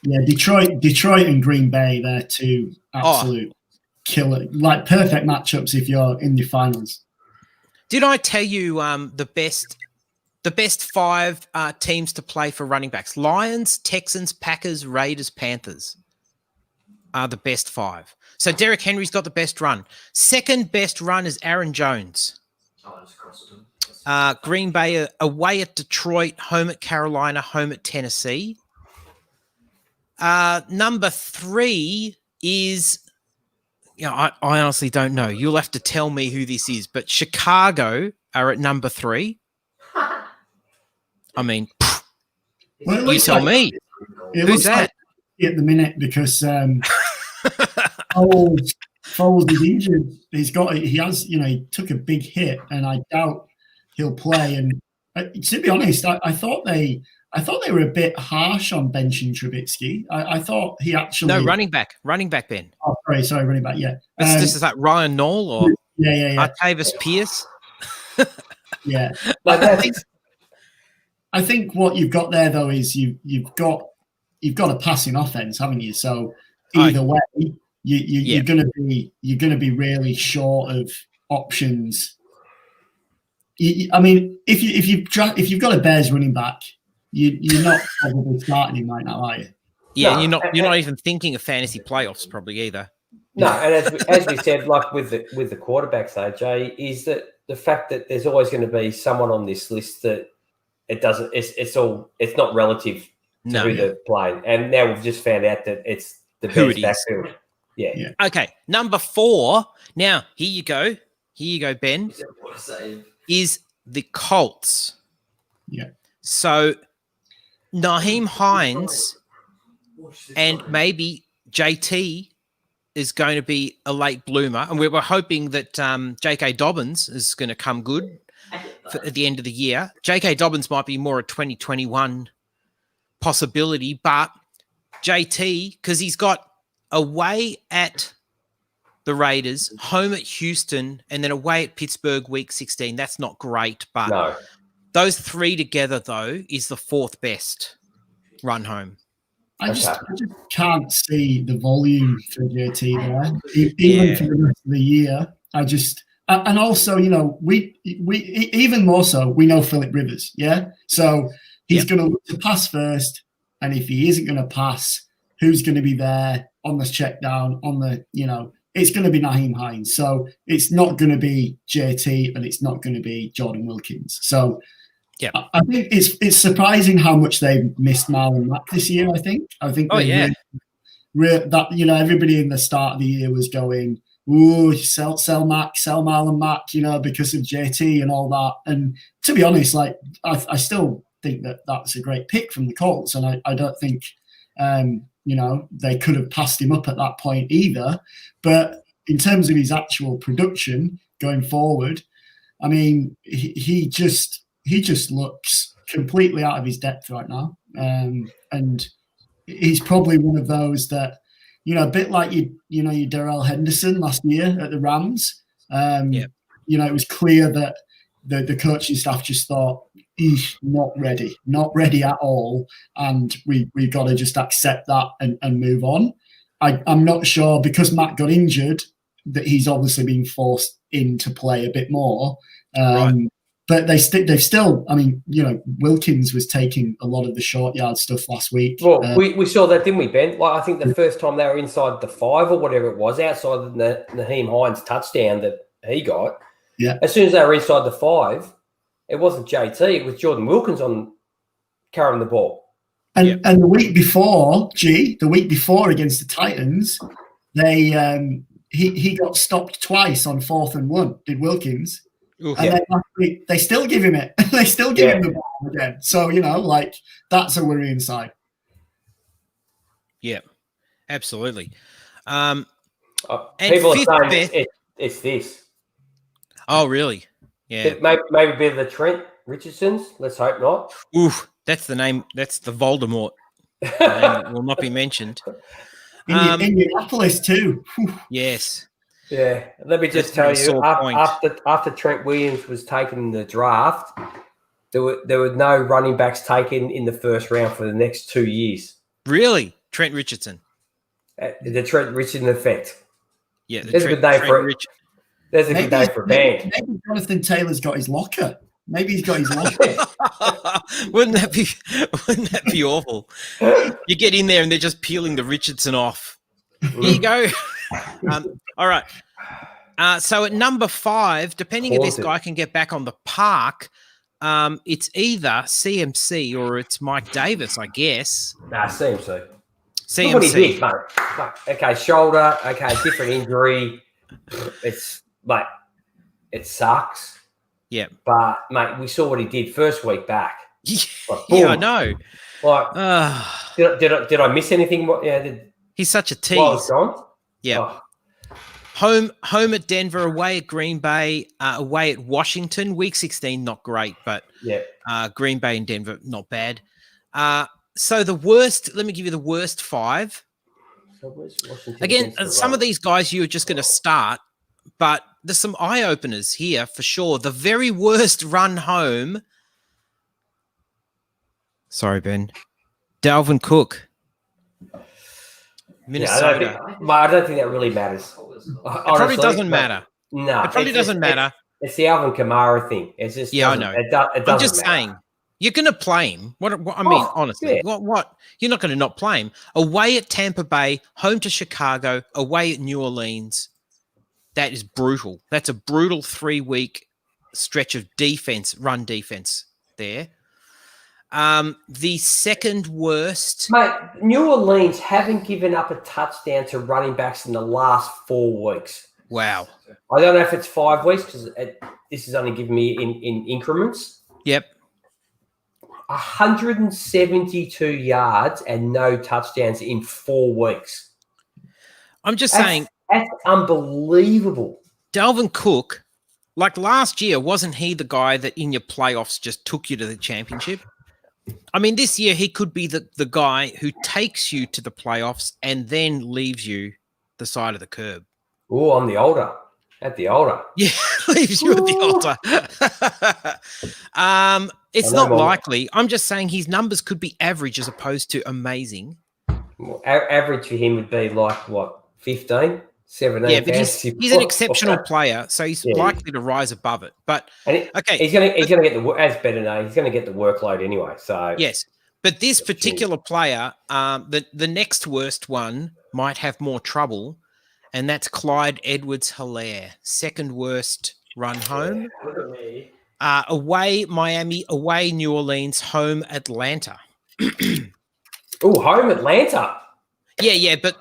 Yeah, Detroit and Green Bay, they're two absolute killer, like perfect matchups if you're in the finals. Did I tell you the best five teams to play for running backs? Lions, Texans, Packers, Raiders, Panthers are the best five. So Derrick Henry's got the best run. Second best run is Aaron Jones. Green Bay away at Detroit, home at Carolina, home at Tennessee. Number three is, I honestly don't know. You'll have to tell me who this is, but Chicago are at number three. I mean, you tell me. Who's that? At the minute, because Foles is injured. He took a big hit, and I doubt he'll play. And to be honest, I thought they were a bit harsh on benching Trubisky. I thought he actually running back Ben. Oh, sorry, running back. Yeah, this is like Ryan Knoll or yeah. Artavis Pierce. Yeah, I think what you've got there though is you've got a passing offense, haven't you? So either way, you're going to be really short of options. I mean, if you've got a Bears running back, you're not probably starting him right now, are you? Yeah, no, you're not even thinking of fantasy playoffs probly either. No, and as we said, like with the quarterbacks, AJ, is that the fact that there's always going to be someone on this list that it's not relative to who they're playing, and now we've just found out that it's the best backfield. Yeah. Okay, number four. Now here you go, Ben. Is the Colts. Yeah. So Naheem Hines and maybe JT is going to be a late bloomer, and we were hoping that J.K. Dobbins is going to come good at the end of the year. J.K. Dobbins might be more a 2021 possibility, but JT, because he's got away at the Raiders, home at Houston, and then away at Pittsburgh week 16. That's not great, but those three together, though, is the fourth best run home. I just can't see the volume for JT there, even for the rest of the year. And also, we even more so, we know Phillip Rivers, yeah? So he's going to look to pass first, and if he isn't going to pass, who's going to be there on the check down, it's going to be Naheem Hines. So it's not going to be JT, and it's not going to be Jordan Wilkins. So I think it's surprising how much they missed Marlon Mack this year, I think. That everybody in the start of the year was going, ooh, sell Marlon Mack, because of JT and all that. And to be honest, I still think that that's a great pick from the Colts, and I don't think they could have passed him up at that point either. But in terms of his actual production going forward, I mean, he just looks completely out of his depth right now, and he's probably one of those that, a bit like your Darrell Henderson last year at the Rams. It was clear that the coaching staff just thought he's not ready at all, and we've got to just accept that and move on. I'm not sure, because Matt got injured, that he's obviously been forced in to play a bit more. Right. But they've still, Wilkins was taking a lot of the short yard stuff last week. Well, we saw that, didn't we, Ben? I think the first time they were inside the 5 or whatever it was, outside the Naheem Hines touchdown that he got, as soon as they were inside the 5, it wasn't JT, it was Jordan Wilkins carrying the ball. And the week before against the Titans, he got stopped twice on 4th and 1, did Wilkins. And then last week, they still give him it. They still give him the ball again. So, that's a worrying sign. Yeah, absolutely. People are saying it's this. Oh, really? Yeah. Maybe a bit of the Trent Richardsons. Let's hope not. Oof, that's the name. That's the Voldemort name that will not be mentioned. Indianapolis too. Yes. Yeah. Let me just tell you, after Trent Williams was taken in the draft, there were no running backs taken in the first round for the next 2 years. Really? Trent Richardson. The Trent Richardson effect. Yeah. There's a good day for it. There's a good day for a band. Maybe Jonathan Taylor's got his locker. Maybe he's got his locker. Wouldn't that be awful? You get in there and they're just peeling the Richardson off. Here you go. All right. So at number 5, depending if this guy can get back on the park, it's either CMC or it's Mike Davis, I guess. Nah, CMC. CMC. What he did, mate. Okay, shoulder. Okay, different injury. It's like it sucks. Yeah, but mate, we saw what he did first week back. Like, yeah, I know. Like, did I miss anything? Yeah, he's such a tease. Well, gone. Yeah. Oh. Home at Denver, away at Green Bay, away at Washington. Week 16, not great, but Green Bay and Denver, not bad. So the worst. Let me give you the worst 5. Again, some of these guys you're just going to start, but there's some eye openers here for sure. The very worst run home. Sorry, Ben. Dalvin Cook, Minnesota. I don't think that really matters. It probably doesn't matter. No, it probably doesn't matter. It's the Alvin Kamara thing. It's just I know. I'm just saying. You're going to play him. What I mean, honestly, what? You're not going to not play him. Away at Tampa Bay, home to Chicago, away at New Orleans. That is brutal. That's a brutal 3-week stretch of run defense there. The second worst. Mate, New Orleans haven't given up a touchdown to running backs in the last 4 weeks. Wow. I don't know if it's 5 weeks because this is only giving me in increments. Yep. 172 yards and no touchdowns in 4 weeks. I'm just saying. That's unbelievable. Dalvin Cook, like last year, wasn't he the guy that in your playoffs just took you to the championship? I mean, this year he could be the guy who takes you to the playoffs and then leaves you the side of the curb. Oh, on the altar. At the altar. Yeah, leaves you at the altar. It's not likely. I'm just saying his numbers could be average as opposed to amazing. Well, average for him would be like, what, 15, 17? Yeah, but he's an exceptional player, so he's likely to rise above it. But he's going to get as better now. He's going to get the workload anyway. So yes, but this particular player, the next worst one might have more trouble, and that's Clyde Edwards-Helaire, second worst run home. Away Miami, away New Orleans, home Atlanta. Home Atlanta. Yeah, but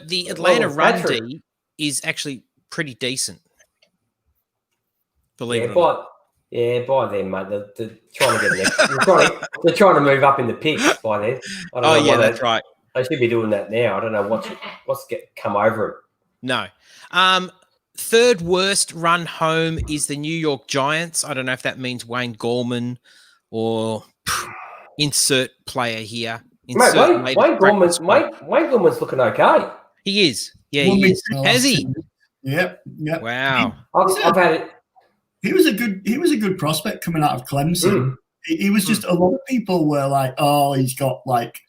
the Atlanta run D is actually pretty decent. Believe it or not. Yeah, by then, mate. They're trying to get they're trying to move up in the picks by then. I don't know that's right. They should be doing that now. I don't know what's come over it. No. Third worst run home is the New York Giants. I don't know if that means Wayne Gallman or insert player here. Mate, Wayne Gallman's looking okay. He is. Yeah, he is. Has he? Yep. Wow. I've had it. He was a good prospect coming out of Clemson. He was just a lot of people were like, oh, he's got like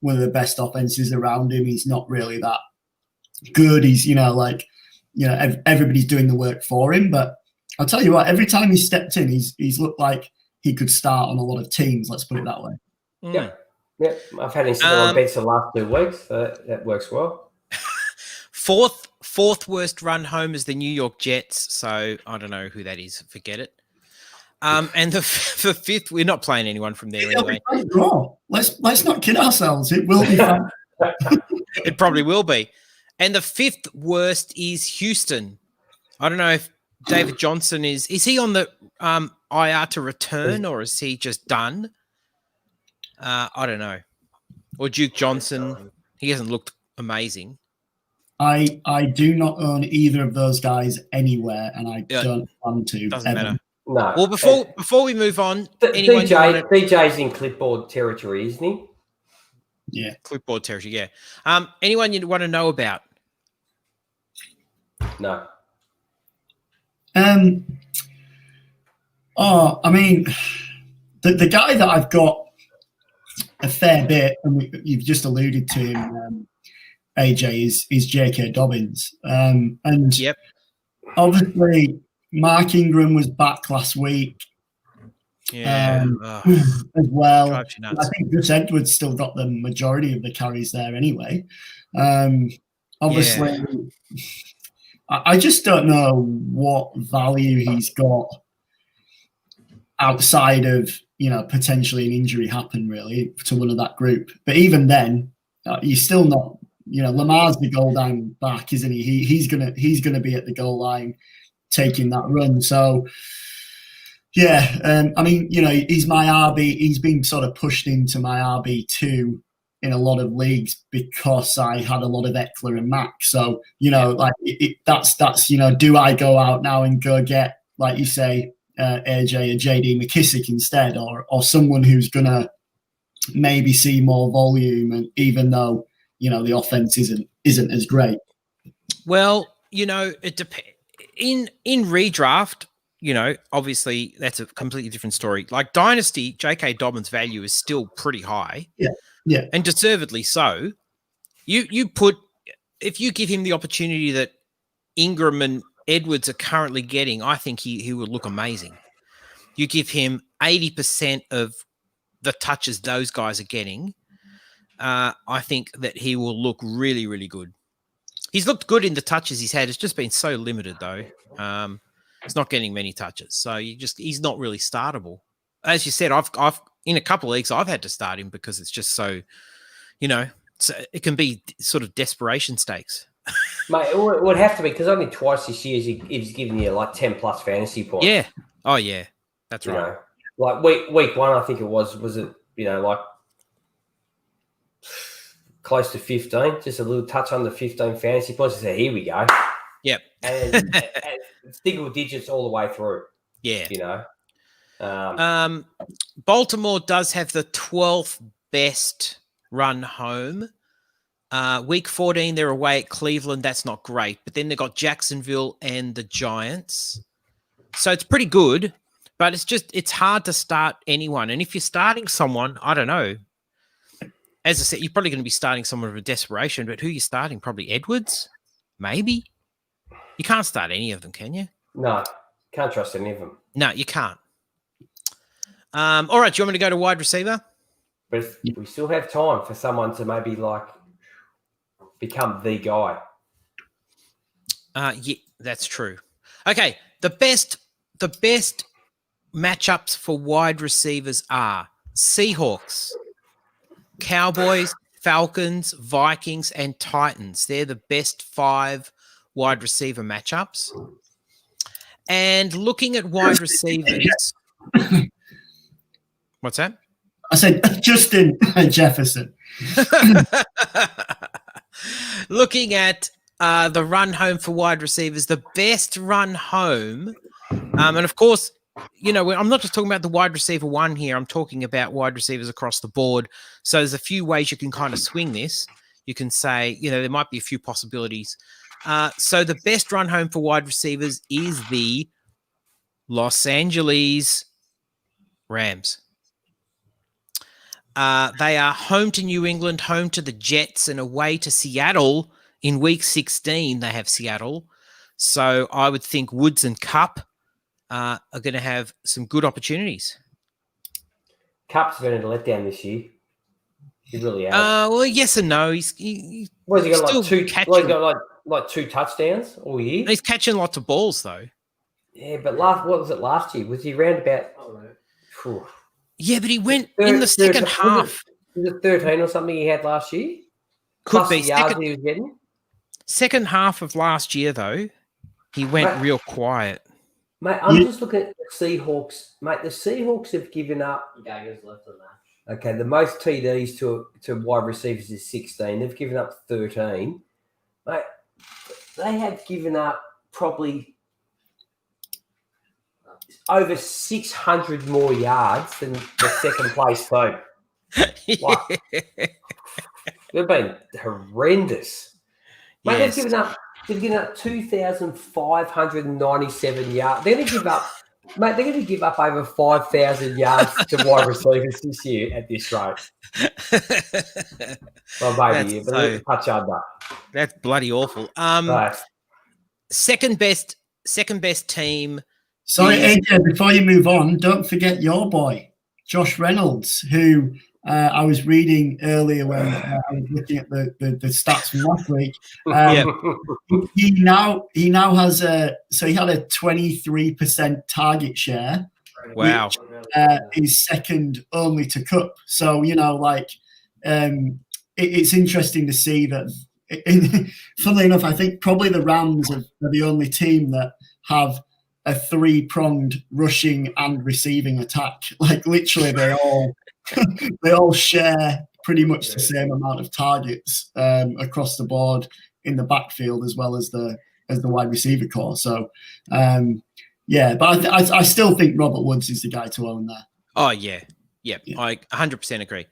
one of the best offenses around him. He's not really that good. He's everybody's doing the work for him. But I'll tell you what, every time he stepped in, he's looked like he could start on a lot of teams. Let's put it that way. Yeah. Yeah, I've had him sit on bench the last 2 weeks. So that works well. Fourth worst run home is the New York Jets. So I don't know who that is. Forget it. And the fifth, we're not playing anyone from there anyway. Let's not kid ourselves. It will be fun. It probably will be. And the fifth worst is Houston. I don't know if David Johnson is he on the IR to return or is he just done? I don't know. Or Duke Johnson. He hasn't looked amazing. I do not own either of those guys anywhere, and I don't plan to. Doesn't matter. No. Well, before we move on, anyone DJ's in clipboard territory, isn't he? Yeah, clipboard territory. Yeah. Anyone you want to know about? No. I mean, the guy that I've got a fair bit, and you've just alluded to him, AJ, is J.K. Dobbins. And yep. Obviously, Mark Ingram was back last week. Yeah. As well. I think Gus Edwards still got the majority of the carries there anyway. Obviously, I just don't know what value he's got outside of, potentially an injury happen really to one of that group. But even then, you're still not, Lamar's the goal line back, isn't he? He's gonna be at the goal line taking that run. So I mean, he's my RB. He's been sort of pushed into my RB2 in a lot of leagues because I had a lot of Eckler and Mack. So, that's do I go out now and go get, like you say, AJ, a JD McKissick instead, or someone who's going to maybe see more volume, and even though, the offense isn't as great? Well, it depends. In redraft, obviously that's a completely different story. Like Dynasty, J.K. Dobbins' value is still pretty high. Yeah. And deservedly so. You put, if you give him the opportunity that Ingram and Edwards are currently getting, I think he would look amazing. You give him 80% of the touches those guys are getting, I think that he will look really, really good. He's looked good in the touches he's had. It's just been so limited, though. He's not getting many touches, so he's not really startable. As you said, I've in a couple of leagues I've had to start him because it's just so, so it can be sort of desperation stakes. Mate, it would have to be because only twice this year he's given you like 10 plus fantasy points. Yeah. Oh yeah, that's right. Like week one, I think it was it like close to 15, just a little touch under 15 fantasy points. I said, here we go. Yep. And single digits all the way through. Yeah. Baltimore does have the 12th best run home. Week 14, they're away at Cleveland. That's not great. But then they've got Jacksonville and the Giants. So it's pretty good, but it's hard to start anyone. And if you're starting someone, I don't know. As I said, you're probably going to be starting someone of a desperation, but who are you starting? Probably Edwards? Maybe? You can't start any of them, can you? No, can't trust any of them. No, you can't. All right, do you want me to go to wide receiver? But we still have time for someone to maybe become the guy. Yeah, that's true. Okay, the best matchups for wide receivers are Seahawks, Cowboys, Falcons, Vikings, and Titans. They're the best 5 wide receiver matchups. And looking at wide receivers, what's that? I said Justin Jefferson. Looking at the run home for wide receivers, the best run home, and of course, I'm not just talking about the wide receiver one here. I'm talking about wide receivers across the board. So there's a few ways you can kind of swing this. You can say, there might be a few possibilities. So the best run home for wide receivers is the Los Angeles Rams. They are home to New England, home to the Jets, and away to Seattle in week 16. They have Seattle. So I would think Woods and Kupp are going to have some good opportunities. Kupp's been a letdown this year. He really has. Well, yes and no. He's got like 2 touchdowns all year? He's catching lots of balls though. Yeah, but what was it last year? Was he around about? Yeah, but he went in the second half. Was it 13 or something he had last year? Could be. Yards he was getting? Second half of last year, though, he went real quiet. Mate, I'm just looking at the Seahawks. Mate, the Seahawks have given up. Gaggers left on that. Okay, the most TDs to wide receivers is 16. They've given up 13. Mate, they have given up probably over 600 more yards than the second place team. Like, they've been horrendous. Mate, Yes. they've given up 2,597 yards. They're going to give up, mate, they're going to give up over 5,000 yards to wide receivers this year at this rate. Well, maybe, but a touch under. That's bloody awful. Right. Second best team. Sorry, AJ, before you move on, don't forget your boy, Josh Reynolds, who I was reading earlier when I was looking at the stats from last week. He now has he had a 23% target share. Wow. Which is second only to Cook. So, it's interesting to see that. Funnily enough, I think probably the Rams are the only team that have a 3-pronged rushing and receiving attack. Like literally, they all share pretty much the same amount of targets across the board in the backfield as well as the wide receiver core. So, but I still think Robert Woods is the guy to own there. Oh yeah. I 100% agree.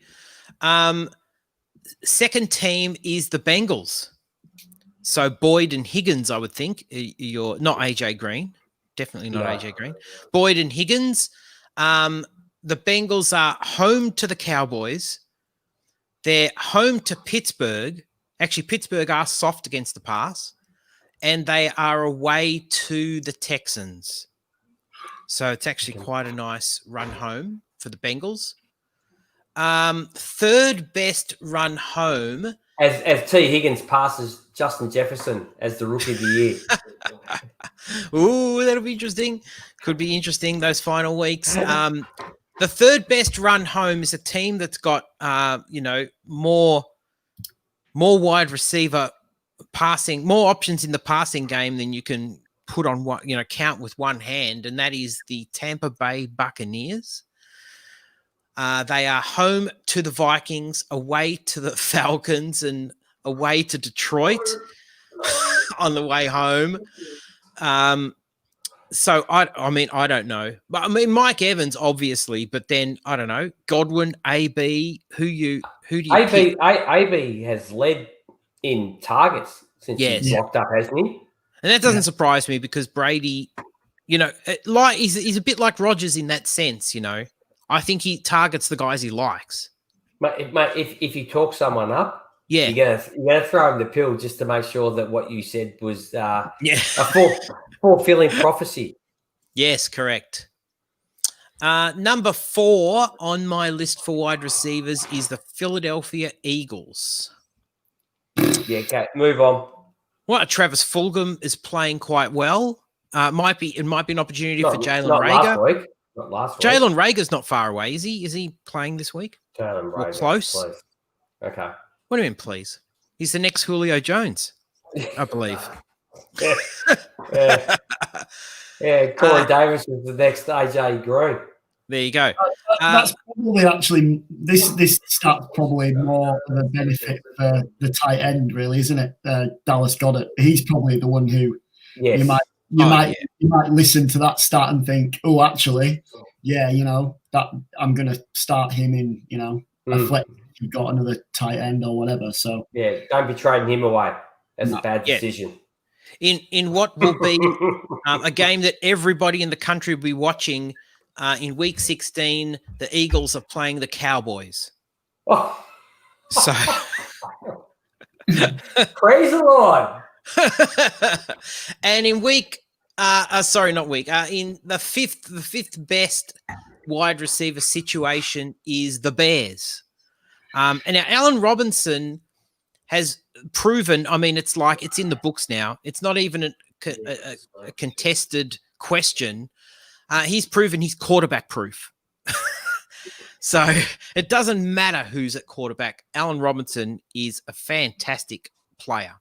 Second team is the Bengals. So Boyd and Higgins, I would think. You're not AJ Green. Definitely not AJ Green. Boyd and Higgins. The Bengals are home to the Cowboys. They're home to Pittsburgh. Actually, Pittsburgh are soft against the pass. And they are away to the Texans. So it's actually quite a nice run home for the Bengals. Third best run home. As T. Higgins passes Justin Jefferson as the rookie of the year. Ooh, that'll be interesting. Could be interesting those final weeks. The third best run home is a team that's got more wide receiver passing, more options in the passing game than you can put on count with one hand, and that is the Tampa Bay Buccaneers. They are home to the Vikings, away to the Falcons, and away to Detroit on the way home. So I don't know, but I mean Mike Evans obviously, but then I don't know Godwin, AB. Who do you? AB has led in targets since he's locked up, hasn't he? And that doesn't surprise me because Brady, he's a bit like Rodgers in that sense. I think he targets the guys he likes. Mate, if you talk someone up, you're gonna throw him the pill just to make sure that what you said was a fulfilling prophecy. Yes, correct. Number 4 on my list for wide receivers is the Philadelphia Eagles. Yeah, okay, move on. Well, Travis Fulgham is playing quite well. It might be an opportunity for Jalen Reagor. Not last week. Jalen Reagor's not far away, is he? Is he playing this week? Jalen Reagor, close? Please. Okay. What do you mean, please? He's the next Julio Jones, I believe. Corey Davis is the next AJ Green. There you go. That's probably actually this stat's probably more of a benefit for the tight end, really, isn't it? Dallas Goedert. He's probably the one who you might listen to that stat and think, oh, actually, that I'm going to start him in, a flex if you've got another tight end or whatever. So don't be trading him away. That's a bad decision. In what will be a game that everybody in the country will be watching. In week 16, the Eagles are playing the Cowboys. Oh. So praise the Lord. And in in the fifth best wide receiver situation is the Bears. And now Allen Robinson has proven, it's like it's in the books now. It's not even a contested question. He's proven he's quarterback proof. So it doesn't matter who's at quarterback. Allen Robinson is a fantastic player.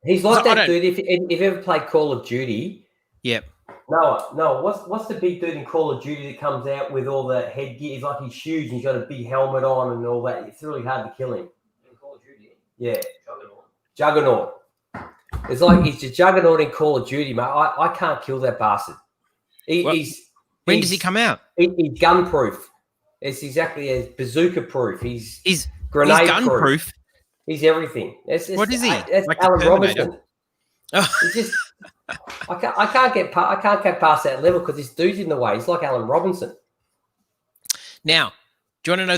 He's like that dude. If you ever played Call of Duty. Yep. No. What's the big dude in Call of Duty that comes out with all the headgear? He's like he's huge and he's got a big helmet on and all that. It's really hard to kill him. In Call of Duty? Yeah. Juggernaut. It's like he's a juggernaut in Call of Duty, mate. I can't kill that bastard. When does he come out? He's gun-proof. It's exactly as bazooka-proof. He's grenade-proof. Gun-proof. He's everything. What is he? That's Like Alan the Terminator? Robinson. He's just, I can't get past that level because this dude's in the way. He's like Alan Robinson. Now, do you want to know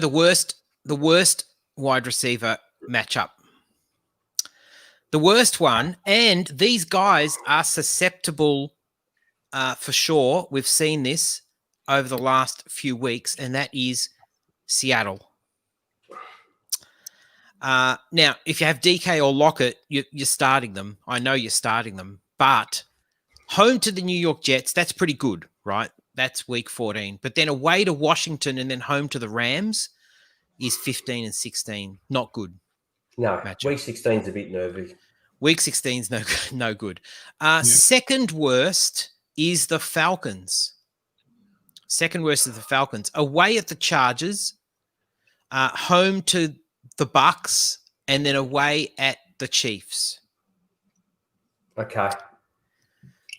the worst wide receiver matchup? The worst one, and these guys are susceptible for sure. We've seen this over the last few weeks, and that is Seattle. Now, if you have DK or Lockett, you're starting them. I know you're starting them, but home to the New York Jets, that's pretty good, right? That's week 14. But then away to Washington and then home to the Rams is 15 and 16. Not good. No, matchup. week 16 is a bit nervy. Week 16 is no good. Second worst is the Falcons. Second worst is the Falcons. Away at the Chargers, home to the Bucks, and then away at the Chiefs. Okay.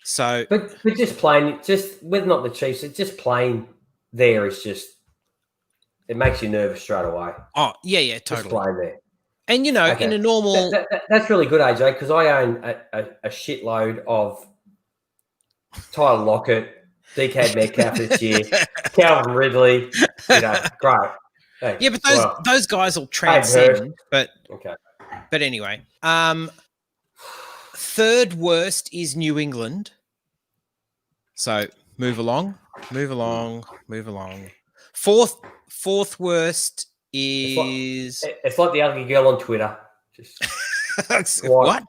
So, but just playing, just with not the Chiefs, it's just playing there is just, it makes you nervous straight away. Oh, yeah, totally. Just playing there. And, you know, in a normal... That's really good, AJ, because I own a shitload of Tyler Lockett, DK Metcalf this year, Calvin Ridley, great. Hey, yeah, but those guys will transcend. But okay. But anyway, third worst is New England. So move along. Fourth worst is it's like the ugly girl on Twitter. Just what?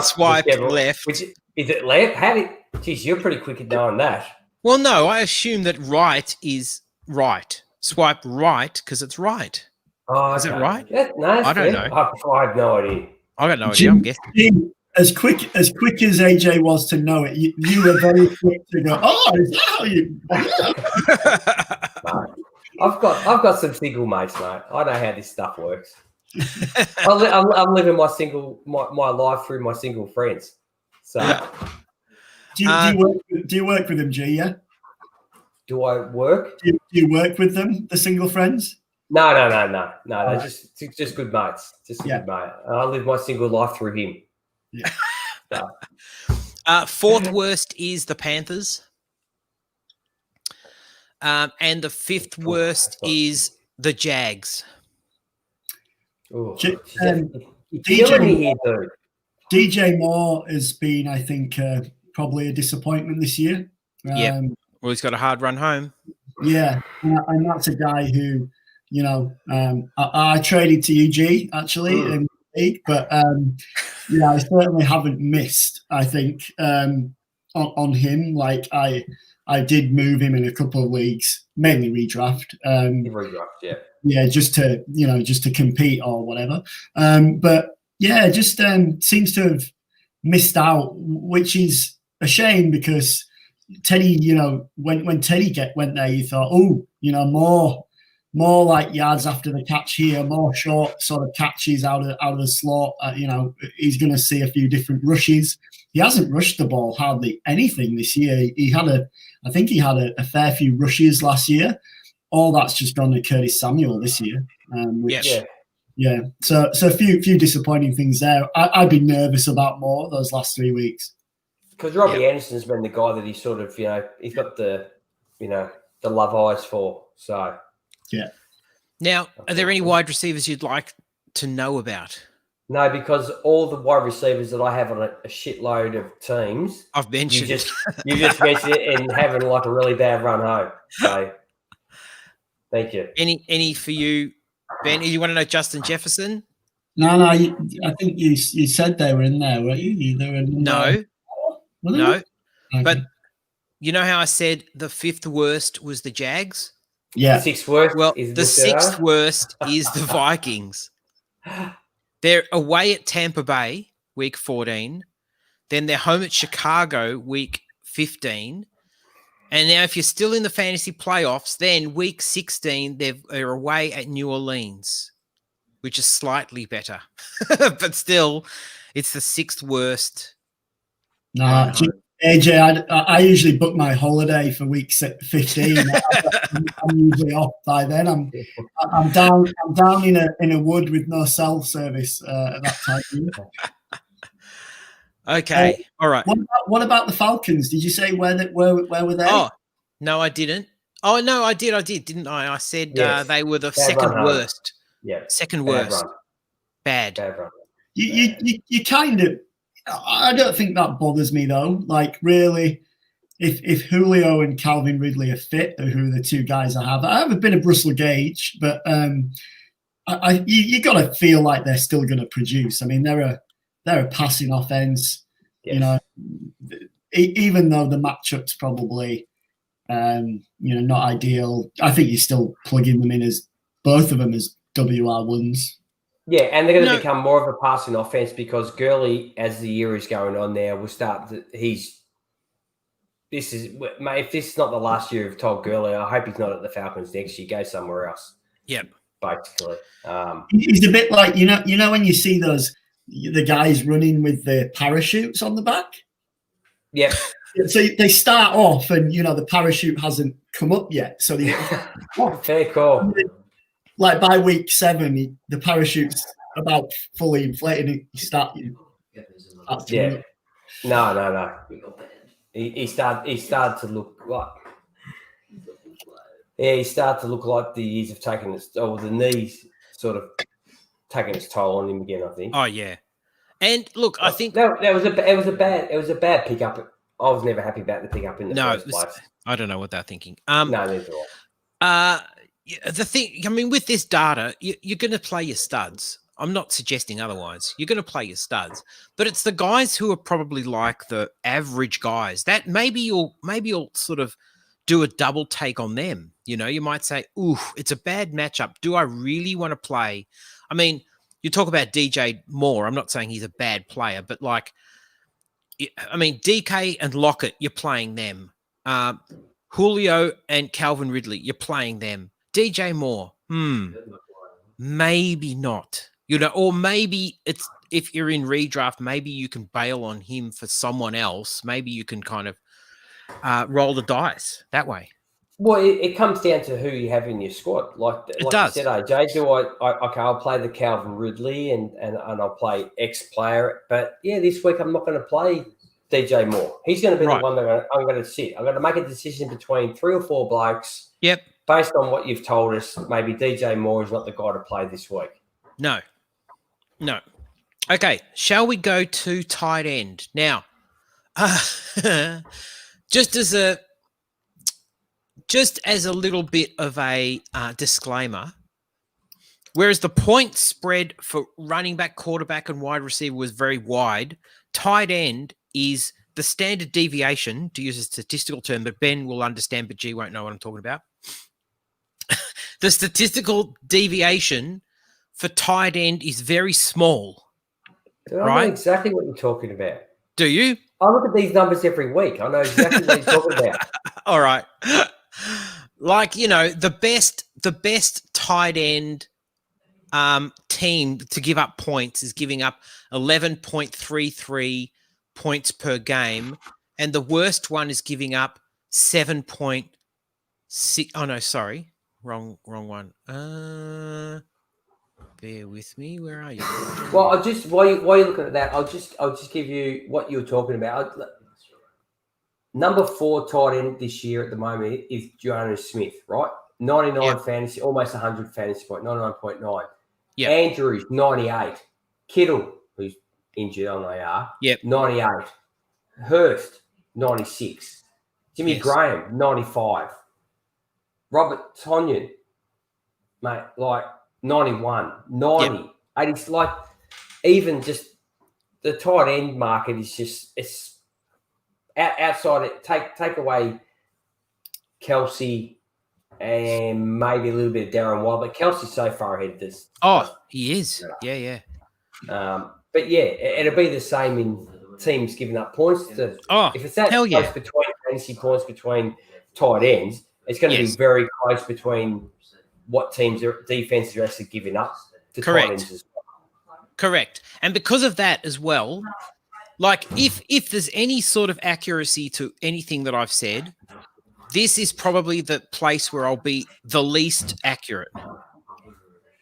Swipe left. Is it left? Geez, you're pretty quick at knowing that. Well, no, I assume that right is right. Swipe right because it's right. Oh, is it right? No, I don't know. I have no idea. I got no idea. I'm guessing. As quick as AJ was to know it, you were very quick to go. Oh, is that how you? I've got some single mates, mate. I know how this stuff works. I'm living my life through my single friends. So, do you work with them, G? Yeah. Do I work? Do you work with them, the single friends? No. They're just good mates. Just a good mate. I live my single life through him. Yeah. So. Fourth worst is the Panthers. And the fifth worst is the Jags. DJ Moore has been, I think, probably a disappointment this year. Yeah. Well, he's got a hard run home. Yeah, and that's a guy who, I traded to UG actually in the league, but I certainly haven't missed. I think on him, like I did move him in a couple of leagues, mainly redraft. Just to compete or whatever. But yeah, just seems to have missed out, which is a shame because Teddy, when Teddy went there, you thought, more like yards after the catch here, more short sort of catches out of the slot. He's going to see a few different rushes. He hasn't rushed the ball hardly anything this year. I think he had a fair few rushes last year. All that's just gone to Curtis Samuel this year. So a few disappointing things there. I'd be nervous about more those last 3 weeks. Because Robbie Anderson's been the guy that he sort of, he's got the love eyes for. So, yeah. Now, are there any wide receivers you'd like to know about? No, because all the wide receivers that I have on a shitload of teams, I've mentioned. You just mentioned it and having like a really bad run home. So, thank you. Any for you, Ben? You want to know Justin Jefferson? No. I think you said they were in there, weren't you? They were in no. No, okay. But you know how I said the fifth worst was the Jags? Yeah. The sixth worst. Well, the sixth worst is the Vikings. They're away at Tampa Bay, week 14. Then they're home at Chicago, week 15. And now if you're still in the fantasy playoffs, then week 16, they're away at New Orleans. which is slightly better, but still, it's the 6th worst. Nah, AJ, I usually book my holiday for week 15. I'm usually off by then. I'm down in a wood with no cell service at that time. Okay, all right. What about the Falcons? Did you say where were they? Oh, no, I didn't. Oh, no, I did, didn't I? I said they were the second worst. Yeah, second worst. Bad run. You kind of. I don't think that bothers me though. Like really, if Julio and Calvin Ridley are fit, who are the two guys I have a bit of Russell Gage, but you got to feel like they're still going to produce. I mean, they're a passing offense. Yes. You know, even though the matchup's probably not ideal, I think you're still plugging them in as both of them as WR1s. Yeah, and they're going to become more of a passing offense because Gurley, as the year is going on now, will start. If this is not the last year of Todd Gurley, I hope he's not at the Falcons next year. Go somewhere else. Yep. Basically, he's a bit like you know when you see the guys running with the parachutes on the back. Yep. So they start off, and the parachute hasn't come up yet. So fair call. Like by week 7, the parachute's about fully inflated. And you start. Yeah. No. He started to look like. Yeah, he started to look like the years have taken the knees sort of taking its toll on him again. I think. Oh yeah, and look, I think it was a bad pickup. I was never happy about the pickup in the first place. I don't know what they're thinking. No, neither do I. The thing, I mean, with this data, you're going to play your studs. I'm not suggesting otherwise. You're going to play your studs, but it's the guys who are probably like the average guys that maybe you'll sort of do a double take on them. You might say, "Ooh, it's a bad matchup. Do I really want to play?" I mean, you talk about DJ Moore. I'm not saying he's a bad player, but DK and Lockett, you're playing them. Julio and Calvin Ridley, you're playing them. DJ Moore, maybe not. Or maybe it's if you're in redraft, maybe you can bail on him for someone else. Maybe you can kind of roll the dice that way. Well, it comes down to who you have in your squad. Like you said, AJ, I'll play the Calvin Ridley and I'll play X player. But yeah, this week I'm not going to play DJ Moore. He's going to be the one that I'm going to sit. I'm going to make a decision between 3 or 4 blokes. Yep. Based on what you've told us, maybe DJ Moore is not the guy to play this week. No. Okay, shall we go to tight end now? Just as a little bit of a disclaimer, whereas the point spread for running back, quarterback, and wide receiver was very wide, tight end is the standard deviation, to use a statistical term, but Ben will understand, but G won't know what I'm talking about. The statistical deviation for tight end is very small. I know exactly what you're talking about. Do you? I look at these numbers every week. I know exactly what you're talking about. All right. Like, the best tight end team to give up points is giving up 11.33 points per game, and the worst one is giving up 7.6. Oh no, sorry. Wrong one. Bear with me. Where are you? Well, while you're looking at that, I'll just give you what you're talking about. Number 4 tight end this year at the moment is Jonas Smith, right? 99 fantasy, almost 100 fantasy point, 99.9. Yeah. Andrews 98. Kittle, who's injured on IR, 98. Hurst 96. Jimmy Graham 95. Robert Tonyan, mate, 91, 90, 80. Even just the tight end market is it's outside it. Take away Kelsey and maybe a little bit of Darren Waller, but Kelsey's so far ahead of this. Oh, he is. Yeah. But yeah, it'll be the same in teams giving up points. If it's that close between fantasy points between tight ends, it's going to be very close between what defenses are actually giving up to Correct. tight ends as well. Correct. And because of that as well, like if there's any sort of accuracy to anything that I've said, this is probably the place where I'll be the least accurate,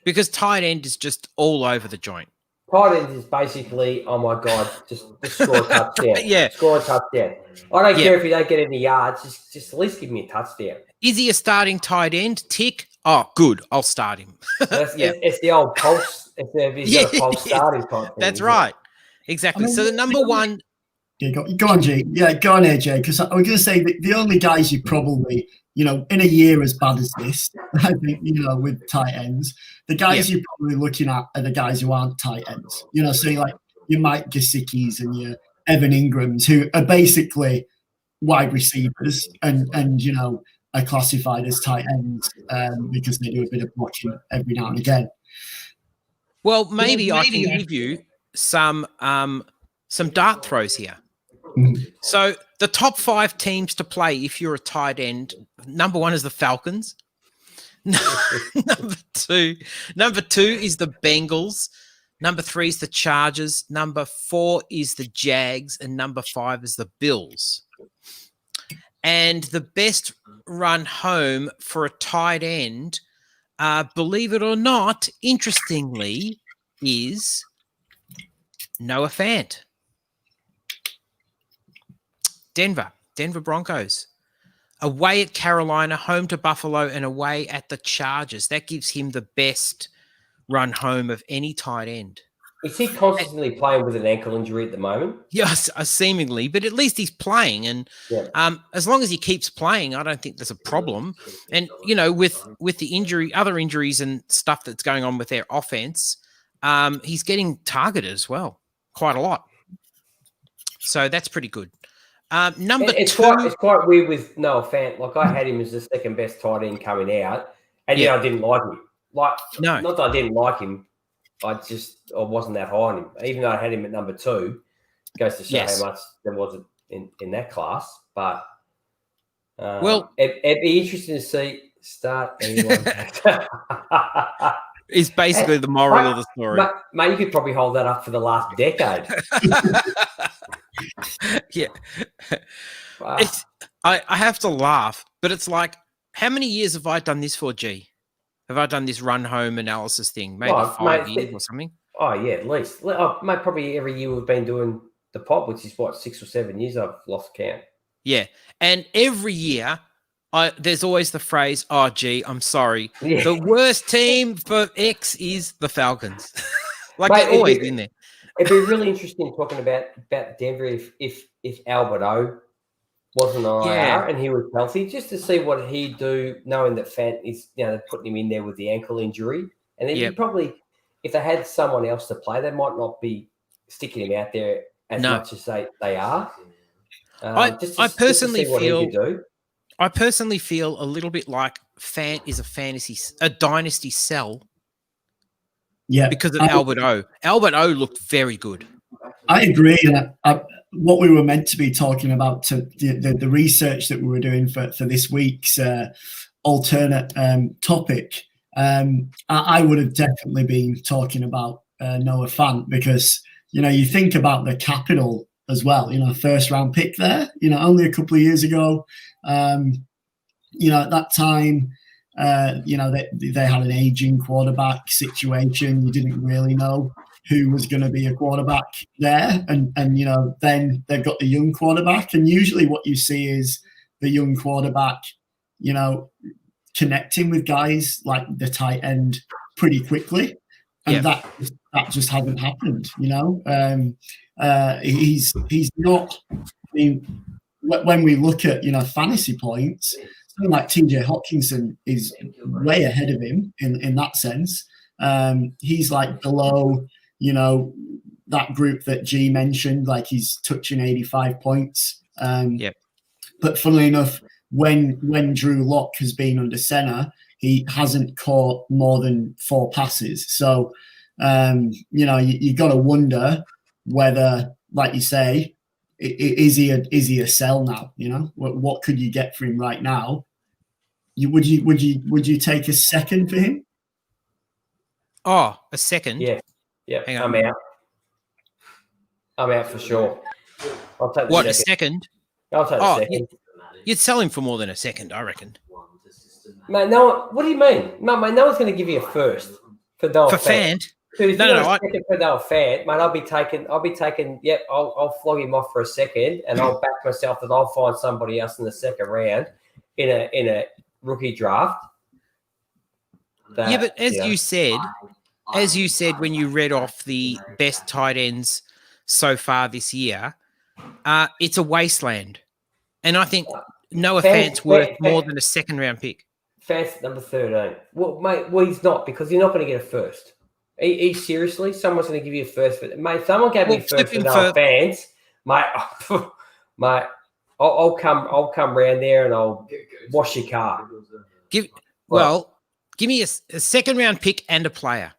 because tight end is just all over the joint. Tight end is basically, oh my God, just score a touchdown. Yeah. Score a touchdown. I don't care if you don't get any yards, just at least give me a touchdown. Is he a starting tight end? Tick. Oh, good. I'll start him. It's the old pulse. It's got a pulse starting type thing. That's right. Exactly. So the number one. Yeah, go on, G. Yeah, go on, AJ. Because I was going to say that the only guys you probably, in a year as bad as this, I think, with tight ends, the guys you're probably looking at are the guys who aren't tight ends. So like your Mike Gesicki's and your Evan Ingrams, who are basically wide receivers and are classified as tight ends because they do a bit of blocking every now and again. Well, maybe I can give you some dart throws here. So the top 5 teams to play if you're a tight end, number 1 is the Falcons. Number two is the Bengals. Number 3 is the Chargers. Number 4 is the Jags. And number 5 is the Bills. And the best run home for a tight end, believe it or not, interestingly, is Noah Fant. Denver Broncos. Away at Carolina, home to Buffalo, and away at the Chargers. That gives him the best run home of any tight end. Is he constantly playing with an ankle injury at the moment? Yes, seemingly, but at least he's playing. And as long as he keeps playing, I don't think there's a problem. And, with the other injuries and stuff that's going on with their offense, he's getting targeted as well, quite a lot. So that's pretty good. Number it's 2. It's quite weird with Noah Fant. Like, I had him as the second best tight end coming out, and I didn't like him. Not that I didn't like him. I wasn't that high on him. Even though I had him at number 2, goes to show how much there wasn't in that class. But it'd be interesting to see start anyone. Is basically the moral of the story. Mate, you could probably hold that up for the last decade. Yeah. I have to laugh, but it's like, how many years have I done this for, G? Have I done this run home analysis thing? Maybe 5 years or something? Oh, yeah, at least. Mate, probably every year we've been doing the pod, which is 6 or 7 years. I've lost count. Yeah. And every year, there's always the phrase, oh, gee, I'm sorry. Yeah. The worst team for X is the Falcons. Mate, they're always in there. It'd be really interesting talking about Denver if Albert O wasn't on IR and he was healthy, just to see what he'd do, knowing that Fant is, they're putting him in there with the ankle injury. And then probably, if they had someone else to play, they might not be sticking him out there as much as they are. I personally feel a little bit like Fant is a dynasty sell. Yeah, because of Albert O. Albert O looked very good. I agree. And what we were meant to be talking about, the research that we were doing for this week's alternate topic, I would have definitely been talking about Noah Fant, because, you think about the capital as well, first round pick there, only a couple of years ago, at that time, they had an aging quarterback situation. You didn't really know who was going to be a quarterback there. And then they've got the young quarterback. And usually what you see is the young quarterback, connecting with guys like the tight end pretty quickly. And that just hasn't happened, he's not, when we look at, fantasy points, something like TJ Hawkinson is way ahead of him in that sense. He's like below, that group that G mentioned, like he's touching 85 points. But funnily enough, when Drew Lock has been under center, he hasn't caught more than 4 passes. So, you got to wonder whether, like you say, is he a sell now? What could you get for him right now? Would you take a second for him? Oh, a second. Yeah. Yeah. Hang on. I'm out for sure. I'll take the What, second. a second? I'll take the second. You'd sell him for more than a second, I reckon. Mate, no. What do you mean? No, mate, no one's going to give you a first for Noah Fant. Dude, if second for Noah Fant, mate, I'll be taking. Yep, I'll flog him off for a second, and I'll back myself that I'll find somebody else in the second round in a rookie draft. But as you said when you read off the best tight ends so far this year, it's a wasteland, and I think Noah Fant's worth more than a second round pick. Fant's number 13. Well, mate, he's not, because you're not going to get a first. Seriously, someone's going to give you a first. Mate, someone gave me a first for Noah Fant. Mate, I'll come round there and I'll wash your car. Give me a second round pick and a player.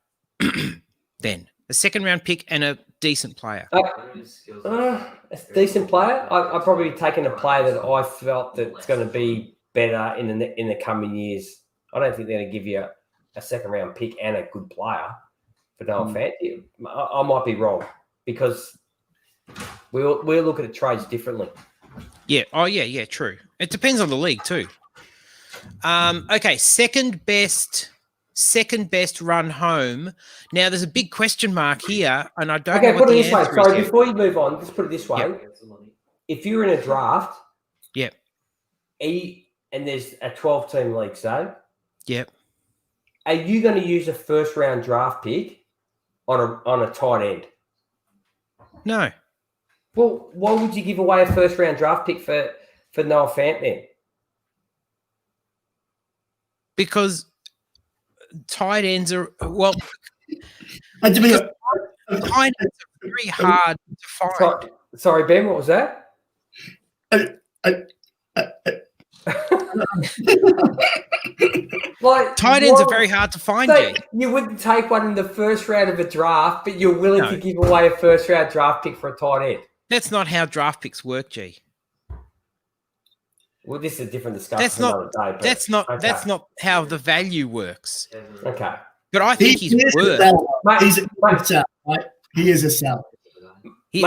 Then a second round pick and a decent player. A decent player. I've probably taken a player that I felt that's going to be better in the coming years. I don't think they're going to give you a second round pick and a good player for Noah Fant. I might be wrong, because we'll look at the trades differently. Yeah. Oh, yeah. True. It depends on the league too. Okay. Second best run home. Now there's a big question mark here, and I don't know what the answer is. Sorry, before you move on, just put it this way: if you're in a draft, and there's a 12-team league, are you going to use a first-round draft pick on a tight end? No. Well, why would you give away a first-round draft pick for Noah Fant then? Because tight ends are tight ends are very hard to find. Sorry, Ben, what was that? Tight ends are very hard to find. You wouldn't take one in the first round of a draft, but you're willing to give away a first-round draft pick for a tight end. That's not how draft picks work, G. Well, this is a different discussion. That's not how the value works. Okay. But I think he's worth. He's a sell, right? He is a sell. The